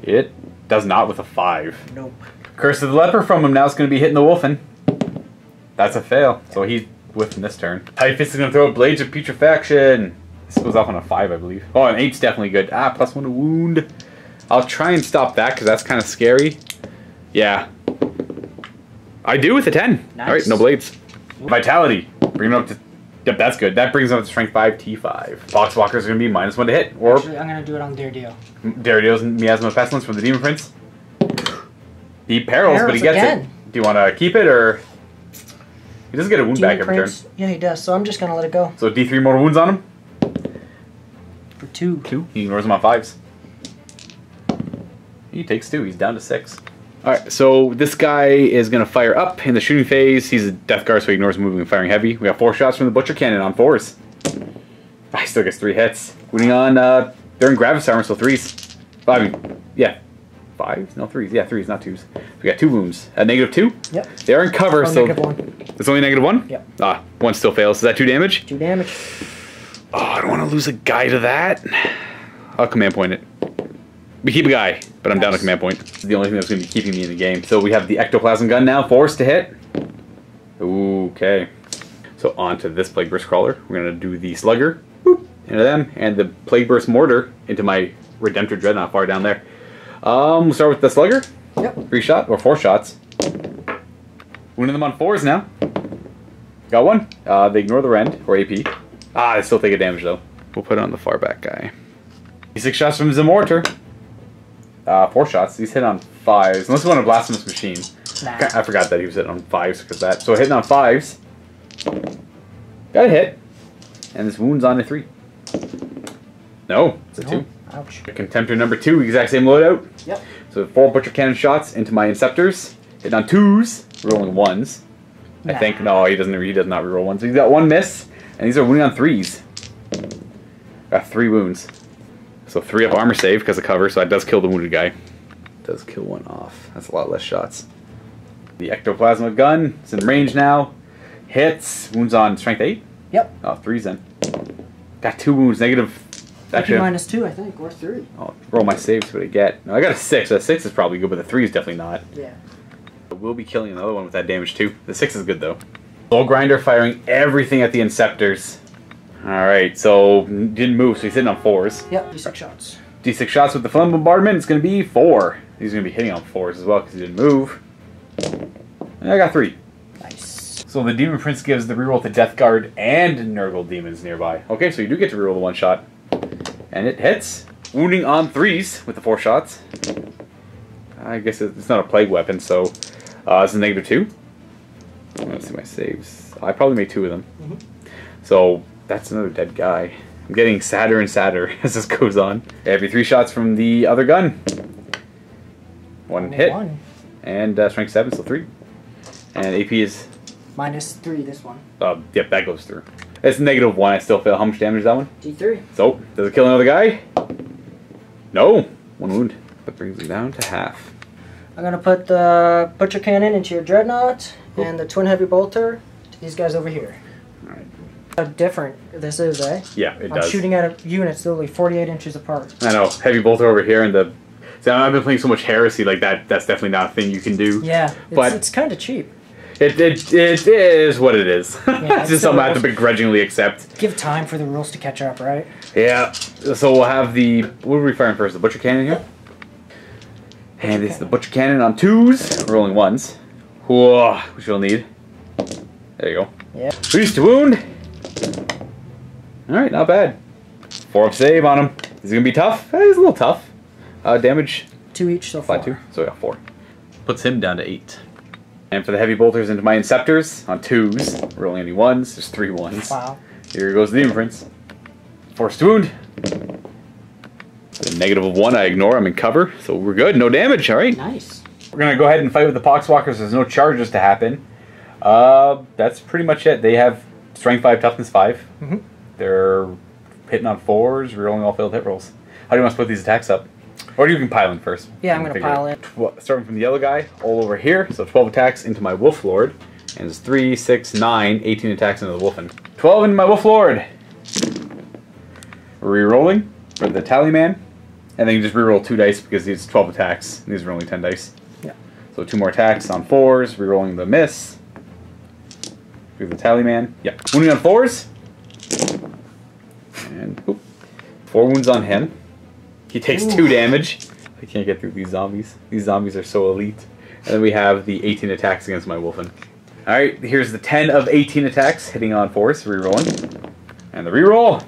It does not with a 5. Nope. Curse of the Leper from him now is going to be hitting the Wolfen. That's a fail. So he's whiffing this turn. Typhus is going to throw Blades of Putrefaction. This goes off on a 5, I believe. Oh, an 8's definitely good. +1 to wound. I'll try and stop that because that's kind of scary. Yeah. I do with a 10. Nice. Alright, no blades. Vitality. Bring it up to... Yep, that's good. That brings him up to Strength 5, T5. Poxwalker's going to be -1 to hit. Or Actually, I'm going to do it on Daredeo. Daredeo's Miasma of Pestilence from the Demon Prince. He perils, but he gets again. it. Do you want to keep it, or... He does get a wound back every turn. Yeah, he does. So I'm just gonna let it go. So D3 mortal wounds on him. For 2. 2. He ignores him on 5s. He takes 2. He's down to 6. Alright, so this guy is going to fire up in the shooting phase. He's a death guard, so he ignores moving and firing heavy. We got 4 shots from the butcher cannon on 4s. He still gets 3 hits. Wounding on, they're in Gravis armor, so 3s. I mean, yeah. 5s? No, 3s. Yeah, 3s, not 2s. We got 2 wounds. At -2? Yep. They are in cover, so... -1. It's only -1? Yep. Ah, 1 still fails. Is that 2 damage? 2 damage. Oh, I don't want to lose a guy to that. I'll command point it. We keep a guy, but I'm down to command point. This is the only thing that's going to be keeping me in the game. So we have the ectoplasm gun now, forced to hit. Okay. So on to this plague burst crawler. We're going to do the slugger, boop, into them, and the plague burst mortar into my Redemptor Dreadnought far down there. We'll start with the slugger. Yep. 3 shot or 4 shots. Wounding them on 4s now. Got 1. They ignore the rend or AP. They still take a damage though. We'll put it on the far back guy. 6 shots from the mortar. 4 shots. He's hit on 5s. Unless you want a blasphemous machine. Nah. I forgot that he was hitting on 5s because of that. So hitting on 5s. Got a hit. And this wound's on a 3. No, it's a 2. Ouch. Contemptor number 2, exact same loadout. Yep. So 4 butcher cannon shots into my inceptors. Hitting on 2s, rolling 1s. I think. No, he does not reroll 1s. So he's got 1 miss. And these are wounding on 3s. Got 3 wounds. So 3 up armor save because of cover, so that does kill the wounded guy. Does kill 1 off. That's a lot less shots. The ectoplasma gun is in range now. Hits. Wounds on strength 8. Yep. Oh, 3s then. Got 2 wounds. Negative. Actually, -2, I think, or 3. I'll roll my saves, what I get. No, I got a 6. A 6 is probably good, but the 3 is definitely not. Yeah. We'll be killing another one with that damage too. The 6 is good though. Soul Grinder firing everything at the Inceptors. Alright, so didn't move, so he's hitting on 4s. Yep, D6 shots. D6 shots with the Flame Bombardment, it's going to be 4. He's going to be hitting on 4s as well because he didn't move. And I got 3. Nice. So the Demon Prince gives the reroll to Death Guard and Nurgle Demons nearby. Okay, so you do get to reroll the 1 shot. And it hits. Wounding on 3s with the 4 shots. I guess it's not a plague weapon, so this is -2. Let's see my saves. I probably made 2 of them. So that's another dead guy. I'm getting sadder and sadder as this goes on. Every 3 shots from the other gun. 1 hit. 1. And strength 7, so 3. And AP is... -3, this one. Yep, that goes through. It's -1, I still fail. How much damage is that one? D3. So, does it kill another guy? No. 1 wound. That brings me down to half. I'm gonna put the butcher cannon into your dreadnought and the twin heavy bolter to these guys over here. Alright. How different this is, eh? Yeah, it does. I'm shooting at units literally 48 inches apart. I know. Heavy bolter over here and the... See, I've been playing so much Heresy like that. That's definitely not a thing you can do. Yeah, but it's kind of cheap. It is what it is. Yeah, it's just something I have to begrudgingly accept. Give time for the rules to catch up, right? Yeah. So we'll have the... What are we firing first? The butcher cannon here? And it's the butcher cannon on 2s, rolling 1s. Whoa, which you'll need. There you go. Yeah. Boost to wound. Alright, not bad. 4 up save on him. Is he going to be tough? He's a little tough. Damage. 2 each so far. 2. So we got 4. Puts him down to 8. And for the heavy bolters into my Inceptors on 2s, rolling any 1s. There's 3 1s. Wow. Here goes the Demon Prince. Forced wound. The -1 I ignore, I'm in cover, so we're good, no damage, alright? Nice. We're gonna go ahead and fight with the Poxwalkers, there's no charges to happen. That's pretty much it. They have Strength 5, Toughness 5. They're hitting on 4s, rerolling all failed hit rolls. How do you want to split these attacks up? Or you can pile in first. Yeah, I'm gonna pile in. Starting from the yellow guy, all over here, so 12 attacks into my Wolf Lord. And it's 3, 6, 9, 18 attacks into the Wolfen. 12 into my Wolf Lord! Rerolling for the Tallyman. And then you just reroll 2 dice because these 12 attacks. These are only 10 dice. Yeah. So 2 more attacks on 4s, rerolling the miss. Do the Tallyman. Yeah. Wounding on 4s. And oop, 4 wounds on him. He takes 2 damage. I can't get through these zombies. These zombies are so elite. And then we have the 18 attacks against my Wolfen. Alright, here's the 10 of 18 attacks hitting on 4s, rerolling. And the reroll.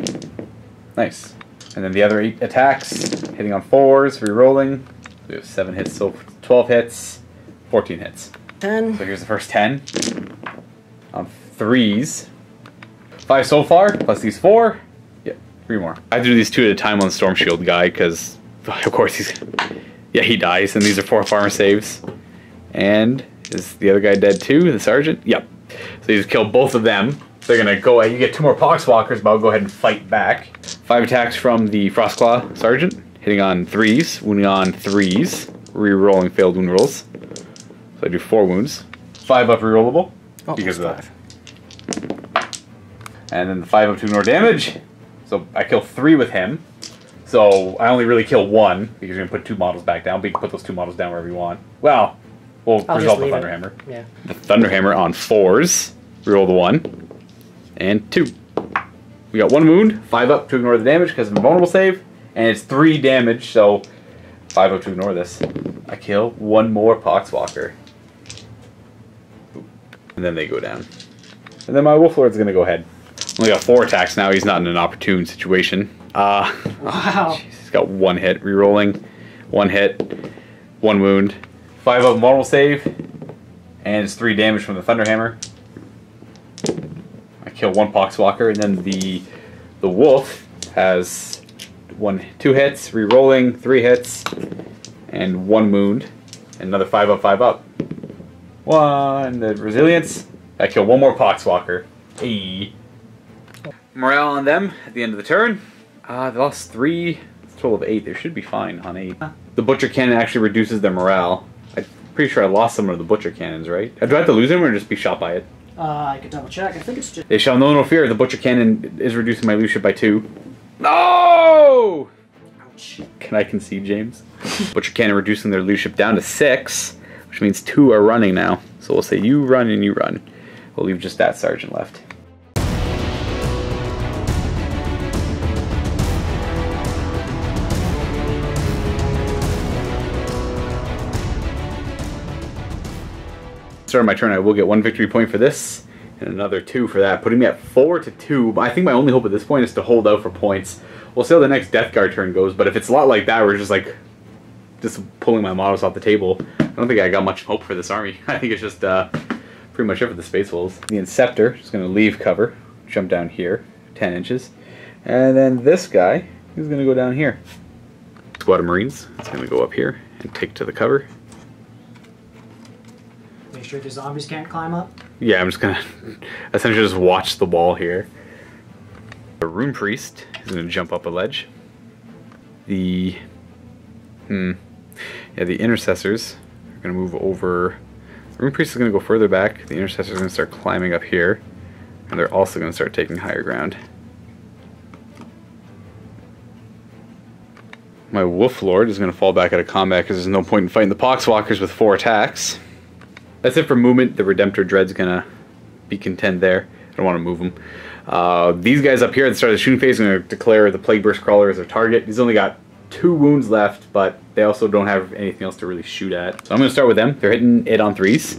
Nice. And then the other 8 attacks hitting on 4s, rerolling. We have 7 hits, so 12 hits, 14 hits. 10. So here's the first 10. on 3s. 5 so far, plus these 4. Yep, 3 more. I have to do these 2 at a time on the Storm Shield guy, because, of course, he dies, and these are 4 farmer saves. And is the other guy dead too, the Sergeant? Yep. So you just kill both of them. They're going to go, you get 2 more Poxwalkers, but I'll go ahead and fight back. 5 attacks from the Frostclaw Sergeant, hitting on 3s, wounding on 3s, re-rolling failed wound rolls. So I do 4 wounds. 5 up rerollable, because of that. And then the 5 up to ignore damage. So I kill 3 with him. So I only really kill 1, because you're going to put 2 models back down, but you can put those 2 models down wherever you want. Well, we'll resolve the Thunderhammer. Yeah. The Thunderhammer on 4s, reroll the 1. And 2. We got 1 wound, 5 up to ignore the damage because of a vulnerable save, and it's 3 damage, so 5 up to ignore this. I kill 1 more Poxwalker. And then they go down. And then my Wolflord's going to go ahead. Only got 4 attacks now, he's not in an opportune situation. Wow. Oh, he's got 1 hit, rerolling, 1 hit, 1 wound. 5 up vulnerable save, and it's 3 damage from the Thunderhammer. Kill 1 Poxwalker, and then the wolf has 2 hits, re-rolling, 3 hits, and 1 wound, and another 5 up, 5 up. 1, the resilience. I kill 1 more Poxwalker. Hey. Morale on them at the end of the turn. They lost 3. It's a total of 8. They should be fine on 8. The Butcher Cannon actually reduces their morale. I'm pretty sure I lost some of the Butcher Cannons, right? Do I have to lose them or just be shot by it? I could double check. I think it's just... They shall know no fear. The Butcher Cannon is reducing my leadership by 2. No! Ouch. Can I concede, James? Butcher Cannon reducing their leadership down to 6, which means 2 are running now. So we'll say you run and you run. We'll leave just that sergeant left. Start of my turn, I will get 1 victory point for this, and another 2 for that, putting me at 4-2. I think my only hope at this point is to hold out for points. We'll see how the next Death Guard turn goes, but if it's a lot like that, we're just pulling my models off the table, I don't think I got much hope for this army. I think it's just pretty much it for the Space Wolves. The Inceptor is going to leave cover, jump down here, 10 inches, and then this guy is going to go down here. Squad of Marines is going to go up here and take to the cover. Make sure the zombies can't climb up. Yeah, I'm just gonna essentially just watch the wall here. The Rune Priest is gonna jump up a ledge. The Intercessors are gonna move over. The Rune Priest is gonna go further back. The Intercessors are gonna start climbing up here, and they're also gonna start taking higher ground. My Wolf Lord is gonna fall back out of combat because there's no point in fighting the Poxwalkers with 4 attacks. That's it for movement. The Redemptor Dread's gonna be content there. I don't want to move them. These guys up here at the start of the shooting phase are gonna declare the Plague Burst Crawler as their target. He's only got 2 wounds left, but they also don't have anything else to really shoot at. So I'm gonna start with them. They're hitting it on 3s.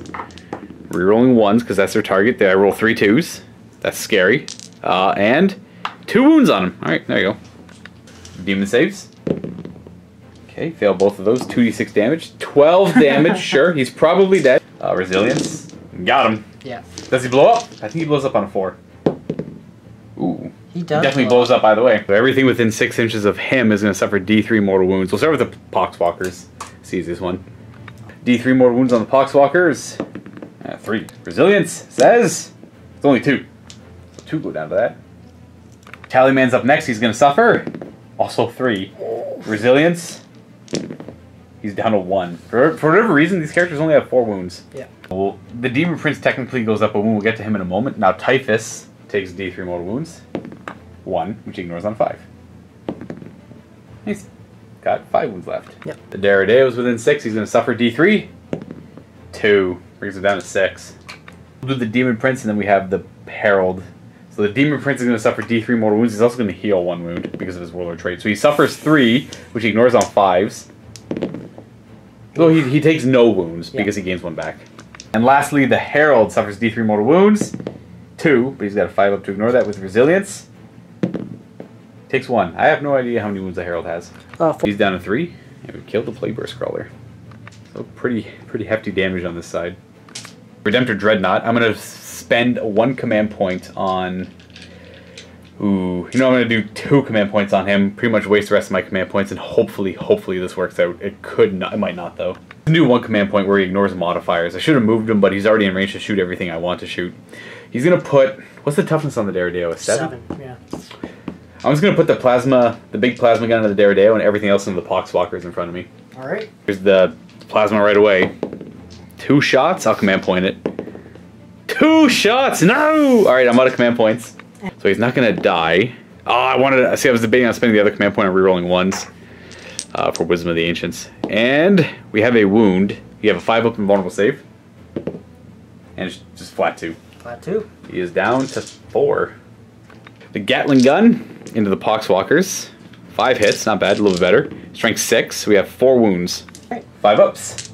Rerolling 1s because that's their target. I roll 3 2s. That's scary. And 2 wounds on him. Alright, there you go. Demon saves. Okay, fail both of those. 2d6 damage. 12 damage, sure. He's probably dead. Resilience. Got him. Yeah. Does he blow up? I think he blows up on a 4. Ooh. He does. He definitely blows up either way. So everything within 6 inches of him is going to suffer D3 mortal wounds. We'll start with the Poxwalkers. Seize this one. D3 mortal wounds on the Poxwalkers. 3. Resilience says it's only 2. So 2 go down to that. Tallyman's up next. He's going to suffer. Also 3. Resilience. He's down to 1. For whatever reason, these characters only have 4 wounds. Yeah. Well, the Demon Prince technically goes up a wound. We'll get to him in a moment. Now Typhus takes D3 mortal wounds. 1, which he ignores on 5. He's got 5 wounds left. Yep. The Daredeo's within 6. He's going to suffer D3. 2. Brings him down to 6. We'll do the Demon Prince, and then we have the Herald. So the Demon Prince is going to suffer D3 mortal wounds. He's also going to heal 1 wound because of his Warlord trait. So he suffers 3, which he ignores on 5s. Though he takes no wounds because he gains 1 back. And lastly, the Herald suffers D3 mortal wounds. 2, but he's got a 5 up to ignore that with resilience. Takes 1. I have no idea how many wounds the Herald has. 4. He's down to 3. And we killed the Plague Burst Crawler. So pretty hefty damage on this side. Redemptor Dreadnought. I'm going to spend 1 command point on... Ooh, you know, I'm going to do 2 command points on him. Pretty much waste the rest of my command points, and hopefully this works out. It could not, it might not, though. I'm going to do 1 command point where he ignores modifiers. I should have moved him, but he's already in range to shoot everything I want to shoot. He's going to put... What's the toughness on the Derrideo? A 7? 7, yeah. I'm just going to put the big plasma gun into the Derrideo and everything else into the Poxwalkers in front of me. Alright. Here's the plasma right away. 2 shots, I'll command point it. 2 shots! No! Alright, I'm out of command points. So he's not going to die. Oh, I was debating on spending the other command point on rerolling 1s for Wisdom of the Ancients. And we have a wound. You have a 5-up invulnerable save. And it's just flat 2. Flat 2. He is down to 4. The Gatling gun into the Poxwalkers. 5 hits, not bad, a little bit better. Strength 6, we have 4 wounds. Right. 5 ups.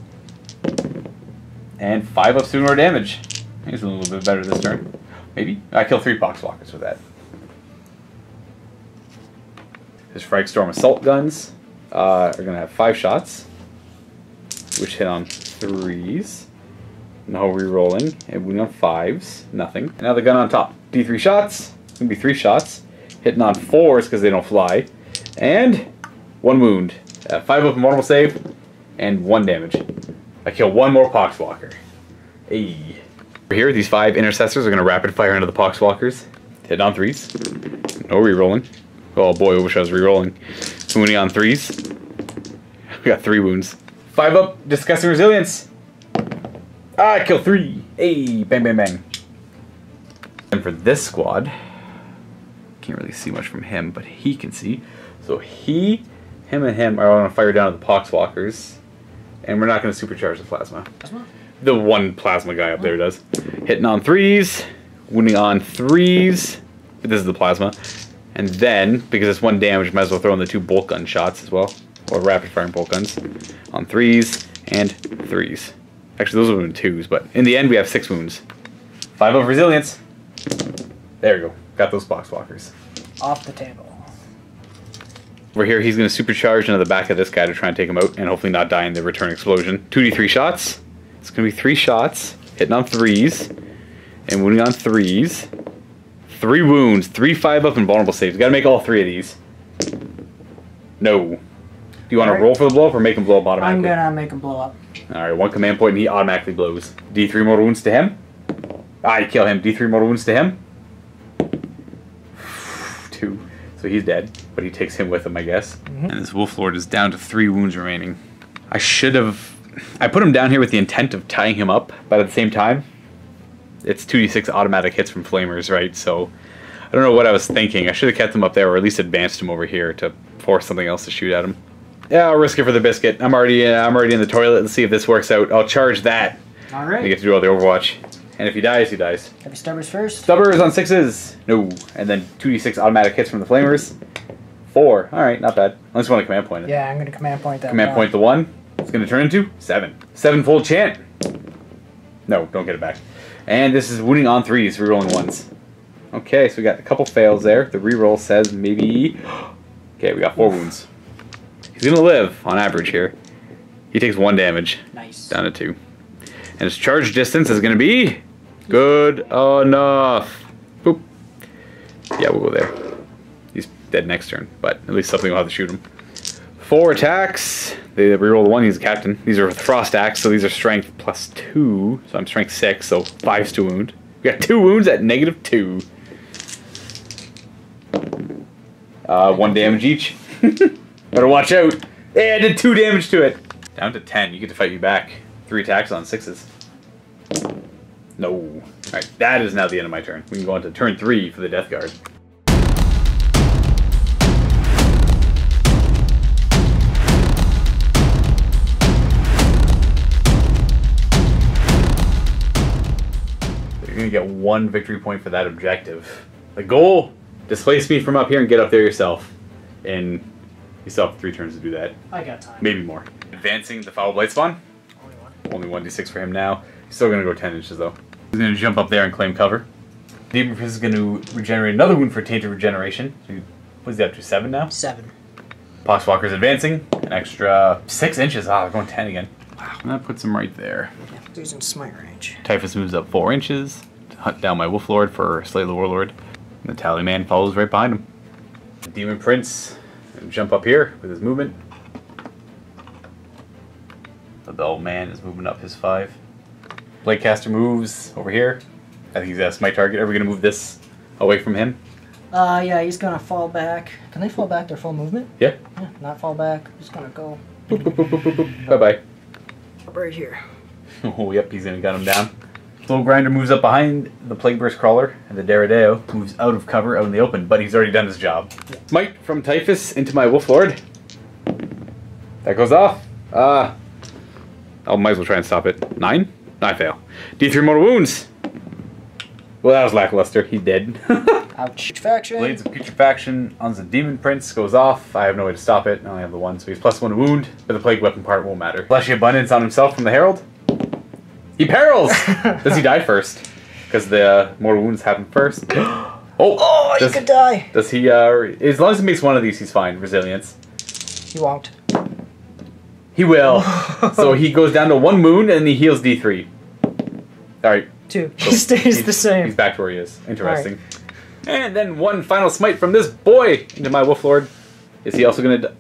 And 5 ups doing more damage. He's a little bit better this turn. Maybe? I kill 3 Poxwalkers with that. His Frightstorm assault guns are going to have 5 shots, which hit on 3s. No rerolling. And wounding on 5s. Nothing. And now the gun on top. D3 shots. It's going to be 3 shots. Hitting on 4s because they don't fly. And 1 wound. 5 up invulnerable save. And 1 damage. I kill 1 more Poxwalker. Hey. Over here, these 5 intercessors are going to rapid fire into the Poxwalkers. Hitting on 3s. No rerolling. Oh boy, I wish I was rerolling. Wounding on 3s. We got 3 wounds. 5 up, disgusting resilience. Ah, I kill 3. Hey, bang, bang, bang. And for this squad, can't really see much from him, but he can see. So him and him are going to fire down at the Poxwalkers. And we're not going to supercharge the plasma. Plasma? The one plasma guy up there does. Hitting on 3s. Wounding on 3s. But this is the plasma. And then, because it's 1 damage, might as well throw in the 2 bolt gun shots as well. Or rapid firing bolt guns. On 3s and 3s. Actually, those would have been 2s, but in the end, we have 6 wounds. 5 of resilience. There we go. Got those Poxwalkers. Off the table. Over here, he's going to supercharge into the back of this guy to try and take him out, and hopefully not die in the return explosion. 2d3 shots. It's going to be 3 shots. Hitting on 3s. And wounding on 3s. 3 wounds. 3 5-up invulnerable saves. Got to make all 3 of these. No. Do you want to roll for the blow up or make him blow up automatically? I'm going to make him blow up. Alright, 1 command point and he automatically blows. D3 more wounds to him. Ah, you kill him. D3 more wounds to him. 2. So he's dead, but he takes him with him, I guess. And this Wolf Lord is down to 3 wounds remaining. I put him down here with the intent of tying him up, but at the same time, it's 2d6 automatic hits from Flamers, right? So I don't know what I was thinking. I should have kept him up there, or at least advanced him over here to force something else to shoot at him. Yeah, I'll risk it for the biscuit. I'm already in the toilet. Let's see if this works out. I'll charge that. All right. You get to do all the Overwatch. And if he dies, he dies. Have you Stubbers first? Stubbers on 6s. No. And then 2d6 automatic hits from the Flamers. 4. Alright, not bad. Unless you want to command point it. Yeah, I'm going to command point that. Command point the 1. It's going to turn into 7. 7-fold chant. No, don't get it back. And this is wounding on 3s, rerolling 1s. Okay, so we got a couple fails there. The reroll says maybe... Okay, we got 4 wounds. He's going to live, on average here. He takes 1 damage. Nice. Down to 2. And his charge distance is going to be... Good enough. Boop. Yeah, we'll go there. He's dead next turn, but at least something will have to shoot him. 4 attacks. They reroll the 1, he's a captain. These are with Frost Axe, so these are strength plus 2. So I'm strength 6, so 5's to wound. We got 2 wounds at -2. 1 damage each. Better watch out. Hey, I did 2 damage to it. Down to 10. You get to fight me back. 3 attacks on 6s. No. Alright, that is now the end of my turn. We can go on to turn 3 for the Death Guard. You're going to get 1 victory point for that objective. The goal, displace me from up here and get up there yourself. And you still have 3 turns to do that. I got time. Maybe more. Advancing the Foul Blight Spawn. Only 1d6 for him now. He's still going to go 10 inches though. He's going to jump up there and claim cover. Demon Fist is going to regenerate another wound for Tainted Regeneration. So what is he up to, 7 now? 7. Poxwalker's advancing. An extra 6 inches. Ah, they're going 10 again. Wow, that puts him right there. Yeah, he's in smite range. Typhus moves up 4 inches. hunt down my Wolf Lord for Slay the Warlord. And the Tallyman follows right behind him. The Demon Prince jump up here with his movement. The Bell Man is moving up his 5. Bladecaster moves over here. I think he's a smite target. Are we going to move this away from him? Yeah, he's gonna fall back. Can they fall back their full movement? Yeah. Yeah, not fall back. He's gonna go. Boop, boop, boop, boop, boop, boop. Bye-bye. Right here. Oh, yep, he's going to gun him down. Soul Grinder moves up behind the Plague Burst Crawler, and the Derrideo moves out of cover out in the open, but he's already done his job. Yeah. Smite from Typhus into my Wolf Lord. That goes off. I might as well try and stop it. 9? I fail. D3 mortal wounds. Well, that was lackluster. He's dead. Ouch. Faction. Blades of Putrefaction on the Demon Prince goes off. I have no way to stop it. I only have the 1, so he's +1 to wound, but the Plague Weapon part won't matter. Fleshy Abundance on himself from the Herald. He perils! Does he die first? Because the mortal wounds happen first. Oh, he could die. Does he, as long as he makes one of these, he's fine. Resilience. He won't. He will. So he goes down to 1 wound and he heals D3. Alright. 2. He stays the same. He's back to where he is. Interesting. Right. And then one final smite from this boy into my Wolf Lord. Is he also going to die?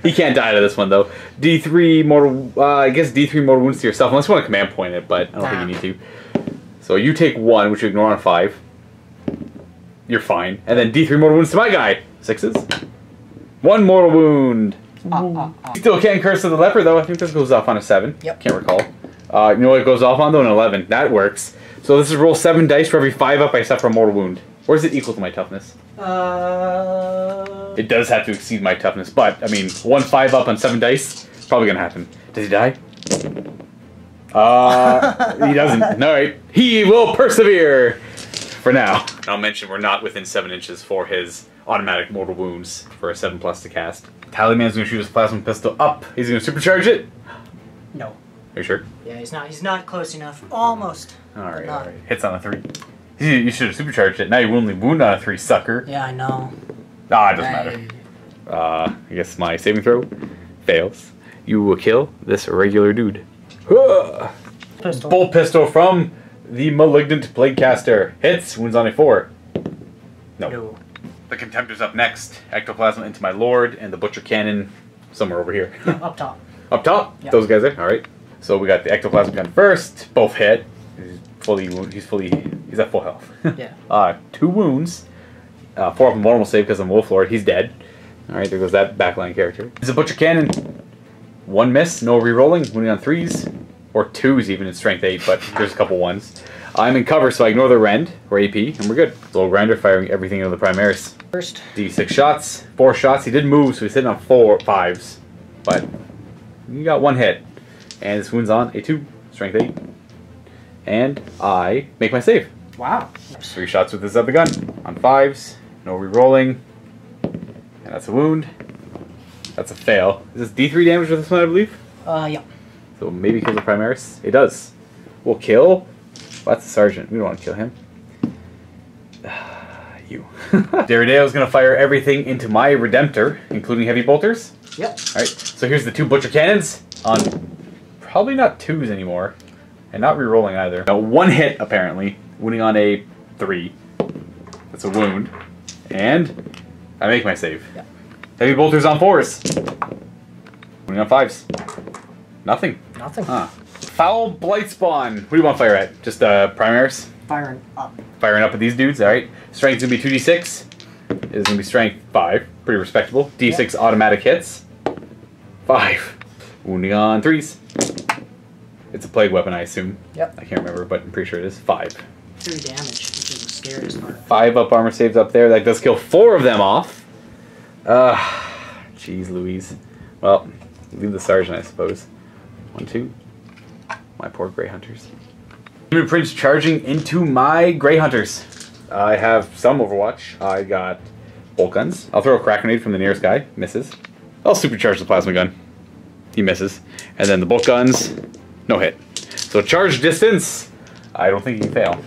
He can't die to this one though. D3 mortal, I guess D3 mortal wounds to yourself, unless you want to command point it, but I don't think you need to. So you take 1, which you ignore on 5. You're fine. And then D3 mortal wounds to my guy. 6s. 1 mortal wound. Still can't curse to the leper though. I think this goes off on a 7. Yep. Can't recall. You know what it goes off on though? An 11. That works. So this is roll 7 dice for every 5 up I suffer a mortal wound. Or is it equal to my toughness? It does have to exceed my toughness, but I mean, 1 5 up on 7 dice, probably gonna happen. Does he die? He doesn't. Alright. He will persevere! For now. I'll mention we're not within 7 inches for his automatic mortal wounds for a 7+ to cast. Tallyman's gonna shoot his plasma pistol up. He's gonna supercharge it? No. Are you sure? Yeah, he's not close enough. Almost. Alright, alright. Hits on a 3. You should have supercharged it. Now you only wound on a 3, sucker. Yeah, I know. Ah, it doesn't matter. I guess my saving throw fails. You will kill this regular dude. Pistol. Bolt pistol from the Malignant Plaguecaster. Hits, wounds on a 4. No. The Contemptor's up next. Ectoplasma into my Lord, and the Butcher Cannon somewhere over here. Yeah, up top. Up top? Yep. Those guys there? Alright. So we got the Ectoplasm gun first. Both hit. He's at full health. Yeah. 2 wounds. 4 of them normal save because I'm Wolf Lord. He's dead. Alright, there goes that backline character. He's a Butcher Cannon. 1 miss, no re-rolling. Wounding on 3s. Or 2s even in strength 8, but there's a couple 1s. I'm in cover, so I ignore the rend, or AP, and we're good. Soul Grinder firing everything into the primaris. First. D6 shots. 4 shots. He did move, so he's hitting on 5s. But you got 1 hit. And this wound's on a 2. Strength 8. And I make my save. Wow. 3 shots with this other gun. On 5s. No re-rolling. And that's a wound. That's a fail. Is this D3 damage with this one, I believe? Yeah. So maybe kill the primaris. It does. We'll kill. Well, that's the sergeant. We don't want to kill him. You. Derrideo's going to fire everything into my Redemptor, including heavy bolters. Yep. Alright, so here's the 2 Butcher Cannons on probably not 2s anymore. And not re-rolling either. No, 1 hit, apparently. Wounding on a 3. That's a wound. And I make my save. Yep. Heavy bolters on 4s. Wounding on 5s. Nothing. Nothing. Huh. Foul Blightspawn. What do you want to fire at? Just primaris? Firing up. Firing up at these dudes, alright. Strength's going to be 2d6. It is going to be strength 5. Pretty respectable. D6 automatic hits. 5. Wounding on 3s. It's a plague weapon, I assume. Yep. I can't remember, but I'm pretty sure it is. 5. 3 damage, which is the scariest part. 5 up armor saves up there. That does kill 4 of them off. Jeez Louise. Well, leave the sergeant, I suppose. 1, 2. My poor Grey Hunters. Demon Prince charging into my Grey Hunters. I have some Overwatch. I got bolt guns. I'll throw a crack grenade from the nearest guy. Misses. I'll supercharge the plasma gun. He misses. And then the bolt guns. No hit. So charge distance. I don't think he can fail.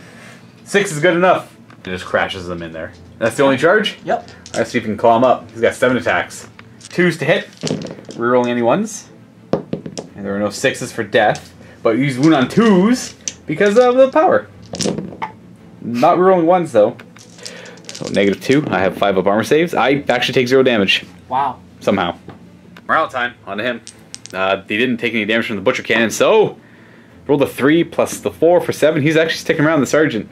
6 is good enough. It just crashes them in there. That's the only charge? Yep. Let's see if we can claw him up. He's got 7 attacks. 2s to hit. Rerolling any 1s. And there are no 6s for death. But he's wound on 2s because of the power. Not rerolling ones though. So -2. I have 5 up armor saves. I actually take 0 damage. Wow. Somehow. Morale time. On to him. He didn't take any damage from the butcher cannon, so roll the 3 plus the 4 for 7. He's actually sticking around the sergeant.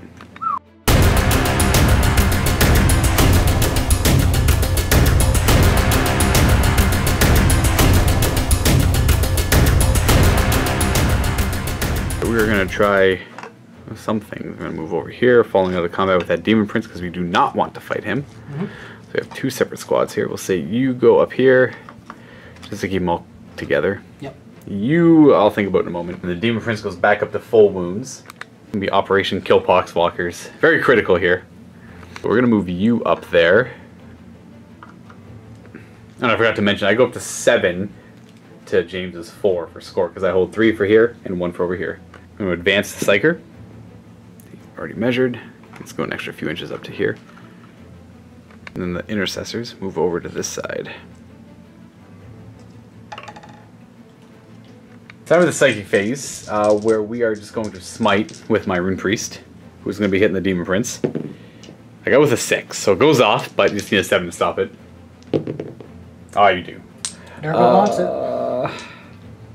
We're gonna try something. We're gonna move over here, falling out of combat with that demon prince because we do not want to fight him. So we have 2 separate squads here. We'll say you go up here, just to keep them all together. Yep. You, I'll think about in a moment. And the demon prince goes back up to full wounds. It'll be Operation Kill Poxwalkers. Very critical here. But we're gonna move you up there. And I forgot to mention, I go up to 7 to James's 4 for score because I hold 3 for here and 1 for over here. I'm going to advance the Psyker. Already measured. Let's go an extra few inches up to here. And then the intercessors move over to this side. Time of the Psyche Phase, where we are just going to smite with my Rune Priest, who's going to be hitting the Demon Prince. I got with a 6, so it goes off, but you just need a 7 to stop it. Oh, you do. Never wants it.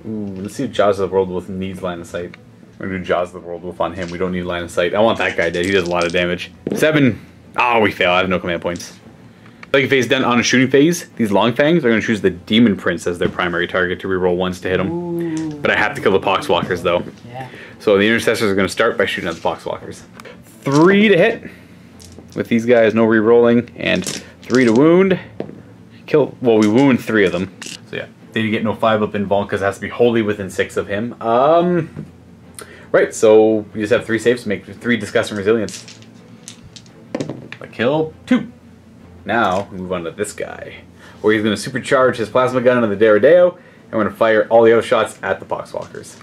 Ooh, let's see if Jaws of the World Wolf needs line of sight. We're going to do Jaws of the World Wolf on him. We don't need line of sight. I want that guy dead. He does a lot of damage. 7. Oh, we fail. I have no command points. Psyche Phase done on a shooting phase. These long fangs are going to choose the Demon Prince as their primary target to reroll 1s to hit him. Ooh. But I have to kill the Poxwalkers though. Yeah. So the intercessors are going to start by shooting at the Poxwalkers. 3 to hit. With these guys, no rerolling. And 3 to wound. Kill. Well, we wound 3 of them. So yeah. They didn't get no 5 up in Vaughn because it has to be wholly within 6 of him. Right, so we just have 3 saves to make 3 disgust and resilience. I kill 2. Now we move on to this guy, where he's going to supercharge his plasma gun into the Deredeo, and we're going to fire all the other shots at the Poxwalkers.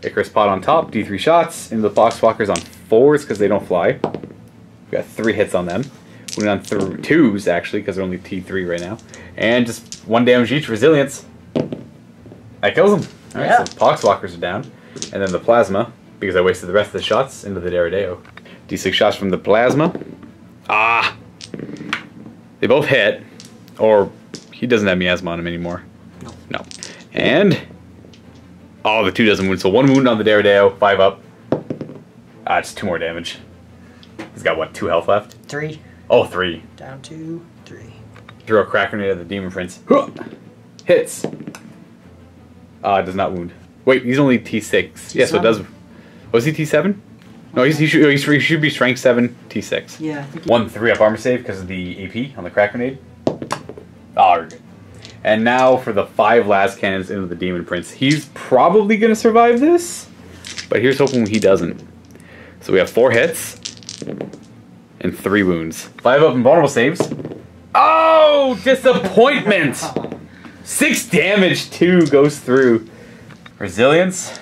Icarus Pod on top, D3 shots into the Poxwalkers on 4s because they don't fly. We got 3 hits on them. We're on 2s actually because they're only T3 right now, and just 1 damage each. Resilience. That kills them. All right, Yeah. so Poxwalkers are down. And then the plasma, because I wasted the rest of the shots, into the Deredeo. D6 shots from the plasma. Ah! They both hit. Or, he doesn't have miasma on him anymore. No. And, oh, the 2 doesn't wound. So 1 wound on the Deredeo, 5 up. Ah, it's 2 more damage. He's got, what, 2 health left? 3. Oh, 3. Down to 3. Throw a crack grenade at the Demon Prince. Hits. Does not wound. Wait, he's only T6. Yeah, so it does. Was he T7? No, he should be strength 7, T6. Yeah. I think 1 3 up armor save because of the AP on the crack grenade. Oh, we're good. And now for the 5 last cannons into the Demon Prince. He's probably going to survive this, but here's hoping he doesn't. So we have 4 hits and 3 wounds. 5 up invulnerable saves. Oh, disappointment! 6 damage, 2 goes through. Resilience.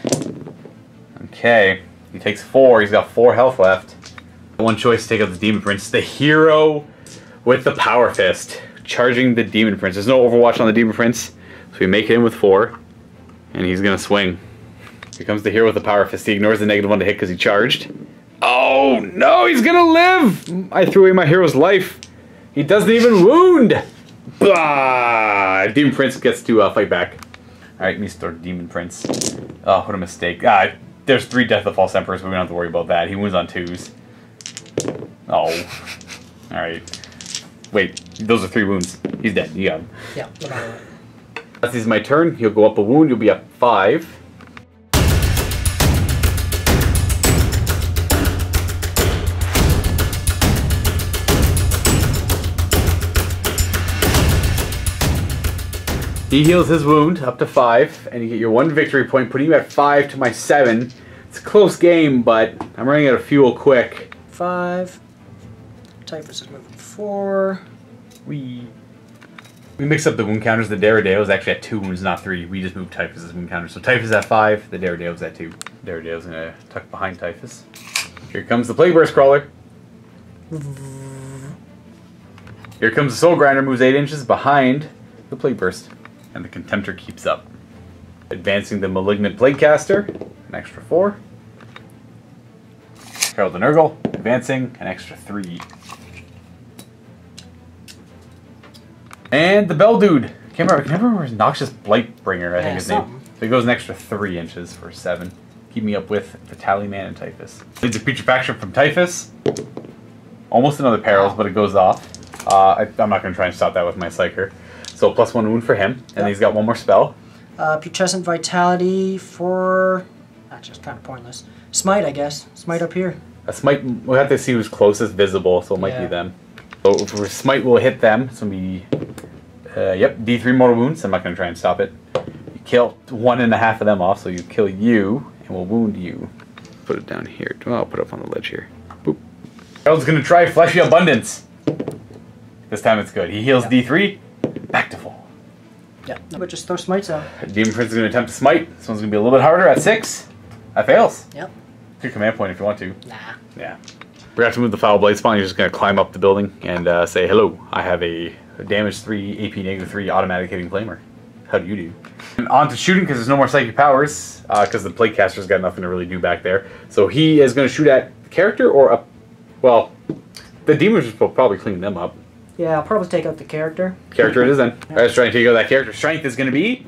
Okay. He takes 4. He's got 4 health left. 1 choice to take out the Demon Prince. The hero with the Power Fist. Charging the Demon Prince. There's no Overwatch on the Demon Prince. So we make it in with 4. And he's going to swing. Here comes the hero with the Power Fist. He ignores the -1 to hit because he charged. Oh, no! He's going to live! I threw away my hero's life. He doesn't even wound! Bah! Demon Prince gets to fight back. Alright, Mr. Demon Prince. Oh, what a mistake. There's 3 Death of False Emperors, but we don't have to worry about that. He wins on 2s. Oh. Alright. Wait, those are 3 wounds. He's dead. You got him. Yeah, no matter what. This is my turn. He'll go up a wound. You'll be up 5. He heals his wound up to 5, and you get your 1 victory point, putting you at 5 to my 7. It's a close game, but I'm running out of fuel quick. 5. Typhus is moving 4. We mix up the wound counters. The Deredeo is actually at 2 wounds, not 3. We just moved Typhus's wound counter. So Typhus at 5, the Deredeo's at 2. Deredeo's gonna tuck behind Typhus. Here comes the Plague Burst Crawler. Here comes the Soul Grinder, moves 8 inches behind the Plague Burst. And the Contemptor keeps up. Advancing the Malignant Plaguecaster, an extra 4. Herald the Nurgle, advancing an extra 3. And the Bell Dude. Can't remember Noxious Blightbringer, I think his name. So he goes an extra 3 inches for 7. Keep me up with Battalion and Typhus. Leads a putrefaction from Typhus. Almost another perils, but it goes off. I'm not going to try and stop that with my Psyker. So +1 wound for him, and he's got one more spell. Putrescent Vitality for... That's just kind of pointless. Smite, I guess. Smite up here. A Smite, we'll have to see who's closest visible, so it might be them. So for Smite, we'll hit them. It's going to be, yep, D3 mortal wounds. I'm not going to try and stop it. You kill 1.5 of them off, so you kill you, and we'll wound you. Put it down here. Well, I'll put it up on the ledge here. Boop. Harold's going to try Fleshy Abundance. This time it's good. He heals D3, back to full. Yeah, but just throw smites out. Demon Prince is going to attempt to smite. This one's going to be a little bit harder at 6. That fails. Yep. Your command point if you want to. Nah. Yeah. We have to move the Foul Blade spawn. You're just going to climb up the building and say, hello, I have a damage 3, AP -3 automatic hitting flamer. How do you do? And on to shooting because there's no more psychic powers because the Plaguecaster's got nothing to really do back there. So he is going to shoot at the character or up. Well, the demons will probably clean them up. Yeah, I'll probably take out the character. Character it is then. Alright, let's try and take out that character. Strength is going to be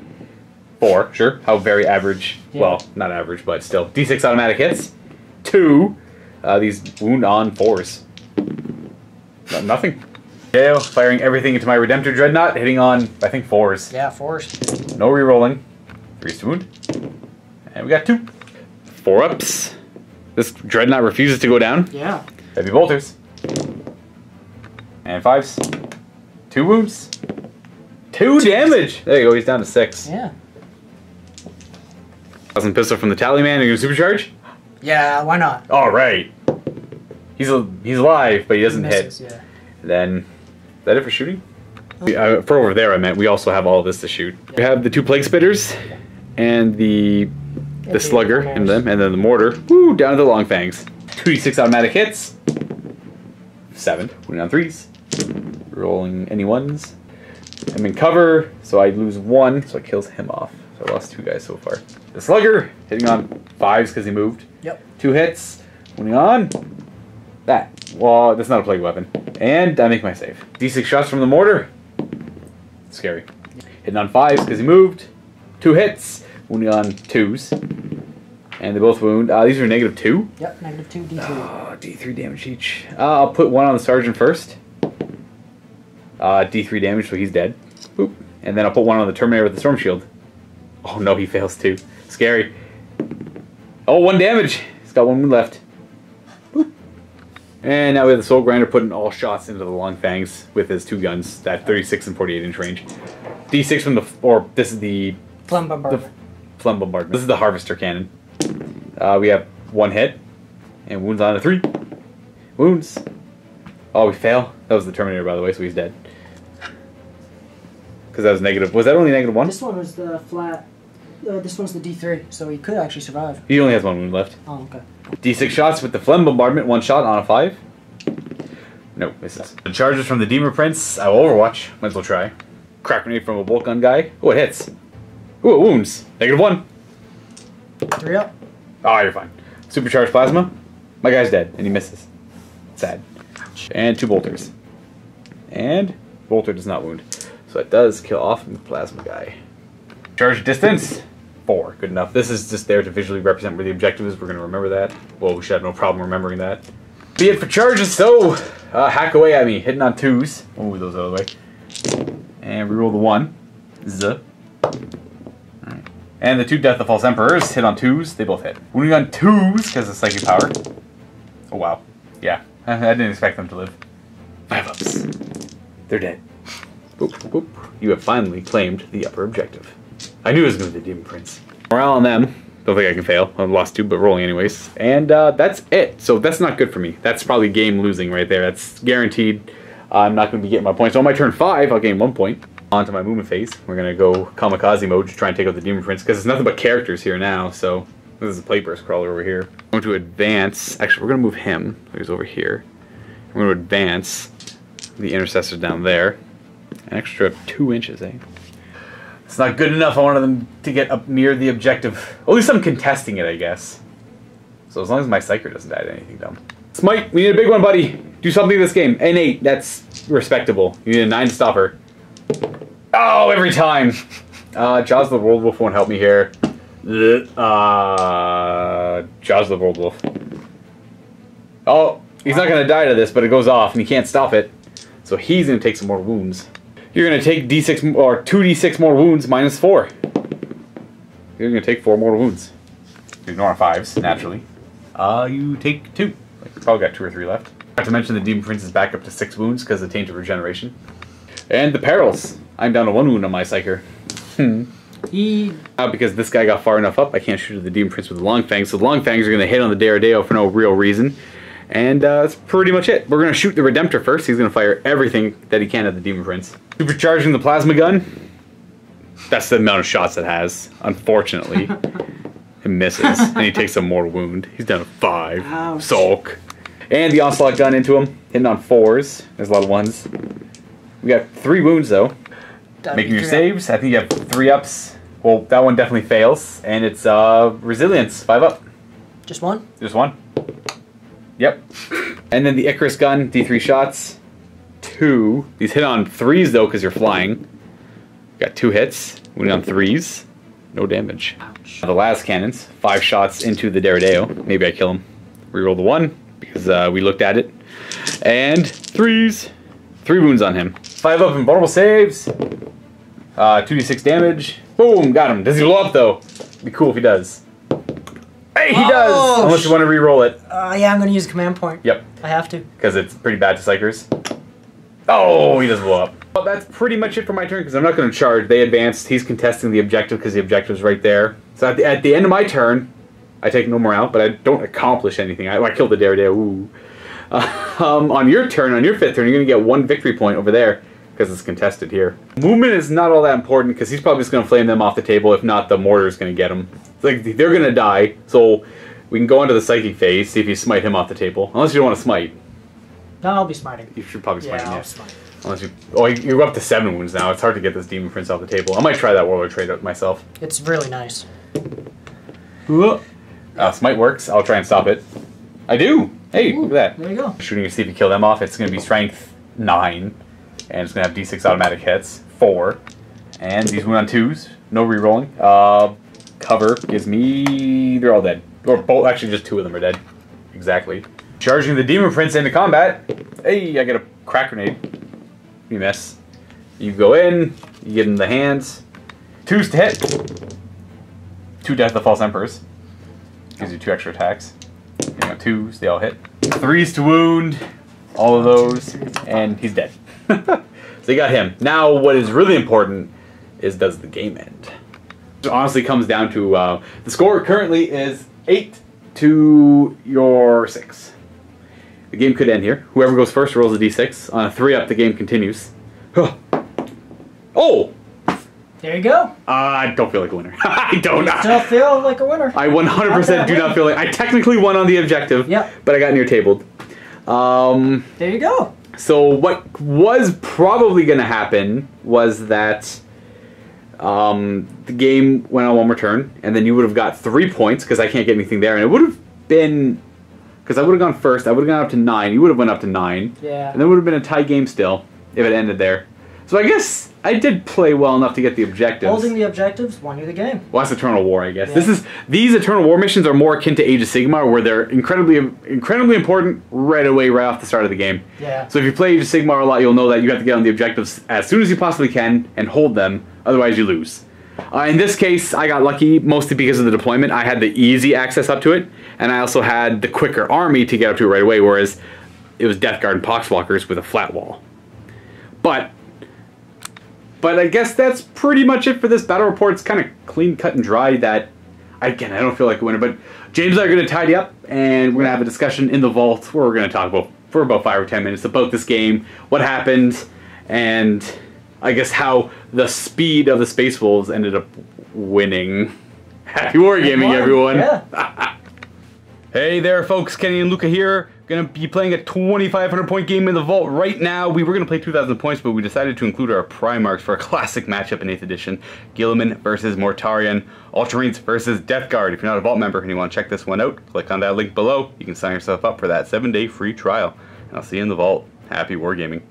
4, sure. How very average. Yeah. Well, not average, but still. D6 automatic hits. 2. These wound on 4s. Nothing. Gale, firing everything into my Redemptor Dreadnought, hitting on, I think, 4s. Yeah, 4s. No rerolling. 3s to wound. And we got 2. 4-ups. This Dreadnought refuses to go down. Yeah. Heavy bolters. And 5s. 2 wounds. 2 damage! There you go, he's down to 6. Yeah. Thousand pistol from the Tallyman. Are you gonna supercharge? Yeah, why not? Alright. He's alive, but he doesn't misses, hit. Yeah. Then, is that it for shooting? For over there, I meant we also have all of this to shoot. Yeah. We have the 2 Plague Spitters and the Slugger in them, and then the Mortar. Woo, down to the Long Fangs. 2d6 automatic hits. 7. Putting on 3s. Rolling any 1s. I'm in cover, so I lose 1, so it kills him off. So I lost 2 guys so far. The Slugger, hitting on 5s because he moved. Yep. 2 hits. Moving on. That. Well, that's not a plague weapon. And I make my save. D6 shots from the Mortar. Scary. Hitting on 5s because he moved. 2 hits. Wounding on 2s. And they both wound. These are -2? Yep, -2, D3. Oh, D3 damage each. I'll put 1 on the Sergeant first. D3 damage, so he's dead. Boop. And then I'll put 1 on the Terminator with the Storm Shield. Oh no, he fails too. Scary. Oh, 1 damage. He's got 1 wound left. Boop. And now we have the Soul Grinder putting all shots into the Long Fangs with his 2 guns, that 36 and 48 inch range. D6 from the, or this is the Phlegm Bombardment. Phlegm Bombardment. This is the Harvester Cannon. We have 1 hit, and wounds on to 3. Wounds. Oh, we fail. That was the Terminator, by the way, so he's dead. Because that was negative. Was that only -1? This one was the flat. This one's the D3, so he could actually survive. He only has 1 wound left. Oh, okay. D6 shots with the Phlegm Bombardment. 1 shot on a 5. No, misses. The charges from the Demon Prince. I will Overwatch. Might as well try. Crack grenade from a bolt gun guy. Oh, it hits. Oh, it wounds. -1. 3 up. Oh, you're fine. Supercharged Plasma. My guy's dead, and he misses. Sad. Ouch. And 2 bolters. And bolter does not wound. So it does kill off the Plasma guy. Charge distance. 4. Good enough. This is just there to visually represent where the objective is. We're going to remember that. Well, we should have no problem remembering that. Be it for charges, so hack away at me. Hitting on 2s. We'll move those out of the way. And reroll the 1. Zuh. Alright. And the 2 Death of False Emperors hit on 2s. They both hit. Wounding on 2s because of Psychic Power. Oh, wow. Yeah. I didn't expect them to live. 5-ups. They're dead. Boop, boop. You have finally claimed the upper objective. I knew it was going to be the Demon Prince. Morale on them. Don't think I can fail. I've lost 2, but rolling anyways. And that's it. So that's not good for me. That's probably game losing right there. That's guaranteed. I'm not going to be getting my points. So on my turn 5, I'll gain 1 point. On to my movement phase. We're going to go kamikaze mode to try and take out the Demon Prince. Because there's nothing but characters here now. So this is a Plague Burst crawler over here. I'm going to advance. Actually, we're going to move him. So he's over here. We're going to advance the intercessors down there. An extra 2 inches, eh? It's not good enough. I wanted them to get up near the objective. At least I'm contesting it, I guess. So as long as my Psyker doesn't die to anything dumb. Smite, we need a big one, buddy. Do something this game. An 8, that's respectable. You need a 9 to stop her. Oh, every time. Jaws the World Wolf won't help me here. Jaws the World Wolf. Oh, he's not going to die to this, but it goes off and he can't stop it. So he's going to take some more wounds. You're going to take D6 or 2d6 more wounds minus 4. You're going to take 4 more wounds. You're ignoring 5s, naturally. You take 2. Like, probably got 2 or 3 left. Not to mention the Demon Prince is back up to 6 wounds because of Tainted Regeneration. And the perils. I'm down to 1 wound on my Psyker. Because this guy got far enough up, I can't shoot at the Demon Prince with the Long Fangs, so the Long Fangs are going to hit on the Deredeo for no real reason. And that's pretty much it. We're going to shoot the Redemptor first. He's going to fire everything that he can at the Demon Prince. Supercharging the Plasma Gun. That's the amount of shots it has, unfortunately. It misses, and he takes some more wound. He's down to 5. Ouch. Sulk. And the Onslaught Gun into him, hitting on 4s. There's a lot of 1s. We got 3 wounds, though. Making your saves. I think you have 3 ups. Well, that one definitely fails. And it's Resilience, 5 up. Just 1? Just 1. Yep. And then the Icarus Gun, D3 shots. 2. These hit on 3s, though, because you're flying. Got 2 hits. Winning on 3s. No damage. Ouch. The last cannons, 5 shots into the Deredeo. Maybe I kill him. Reroll the 1, because we looked at it. And 3s. 3 wounds on him. 5 up in vulnerable saves. 2d6 damage. Boom, got him. Does he blow up, though? It'd be cool if he does. Hey, he does! Unless you want to re-roll it. Yeah, I'm going to use a command point. Yep. I have to. Because it's pretty bad to Psychers. Oh, he does blow up. Well, that's pretty much it for my turn, because I'm not going to charge. They advanced. He's contesting the objective, because the objective's right there. So at the end of my turn, I take no more out, but I don't accomplish anything. I kill the Deredeo. Ooh. On your turn, on your 5th turn, you're going to get 1 victory point over there, because it's contested here. Movement is not all that important, because he's probably just going to flame them off the table. If not, the mortar's going to get them. Like, they're going to die, so we can go into the Psyche Phase, see if you smite him off the table. Unless you don't want to smite. No, I'll be smiting. You should probably smite him, I'll smite. Unless you... Oh, you're up to 7 wounds now. It's hard to get this Demon Prince off the table. I might try that Warlord trade out myself. It's really nice. Smite works. I'll try and stop it. I do! Hey, look at that. There you go. Shooting to see if you kill them off. It's going to be Strength 9. And it's going to have D6 automatic hits. 4. And these went on 2s. No re-rolling. Cover gives me... They're all dead. Or both. Actually, just 2 of them are dead. Exactly. Charging the Demon Prince into combat. Hey, I get a crack grenade. You miss. You go in. You get in the hands. 2s to hit. 2 Death of the False Emperors. Gives you 2 extra attacks. You got 2s. They all hit. 3s to wound. All of those. And he's dead. So you got him. Now, what is really important is, does the game end? It honestly comes down to the score currently is 8 to your 6. The game could end here. Whoever goes first rolls a d6. On a 3-up, the game continues. Oh! There you go. I don't feel like a winner. I don't. You still feel like a winner. I 100% do not feel like... I technically won on the objective, yep. But I got near tabled. There you go. So what was probably going to happen was that the game went on 1 more turn, and then you would have got 3 points, because I can't get anything there, and it would have been... Because I would have gone first, I would have gone up to 9, you would have went up to 9. Yeah. And then it would have been a tie game still, if it ended there. So I guess I did play well enough to get the objectives. Holding the objectives won you the game. Well, that's Eternal War, I guess. Yeah. These Eternal War missions are more akin to Age of Sigmar, where they're incredibly important right away, right off the start of the game. Yeah. So if you play Age of Sigmar a lot, you'll know that you have to get on the objectives as soon as you possibly can and hold them, otherwise you lose. In this case, I got lucky, mostly because of the deployment. I had the easy access up to it, and I also had the quicker army to get up to it right away, whereas it was Death Guard and Poxwalkers with a flat wall. But I guess that's pretty much it for this battle report. It's kind of clean, cut, and dry. That, again, I don't feel like a winner, but James and I are going to tidy up, and we're going to have a discussion in the vault where we're going to talk about for about 5 or 10 minutes about this game, what happened, and I guess how the speed of the Space Wolves ended up winning. Happy wargaming, everyone! Yeah. Hey there, folks. Kenny and Luka here. Gonna be playing a 2,500 point game in the vault right now. We were gonna play 2,000 points, but we decided to include our Primarchs for a classic matchup in 8th edition. Gilliman versus Mortarion, Ultramarines versus Death Guard. If you're not a vault member and you want to check this one out, click on that link below. You can sign yourself up for that 7-day free trial. And I'll see you in the vault. Happy wargaming.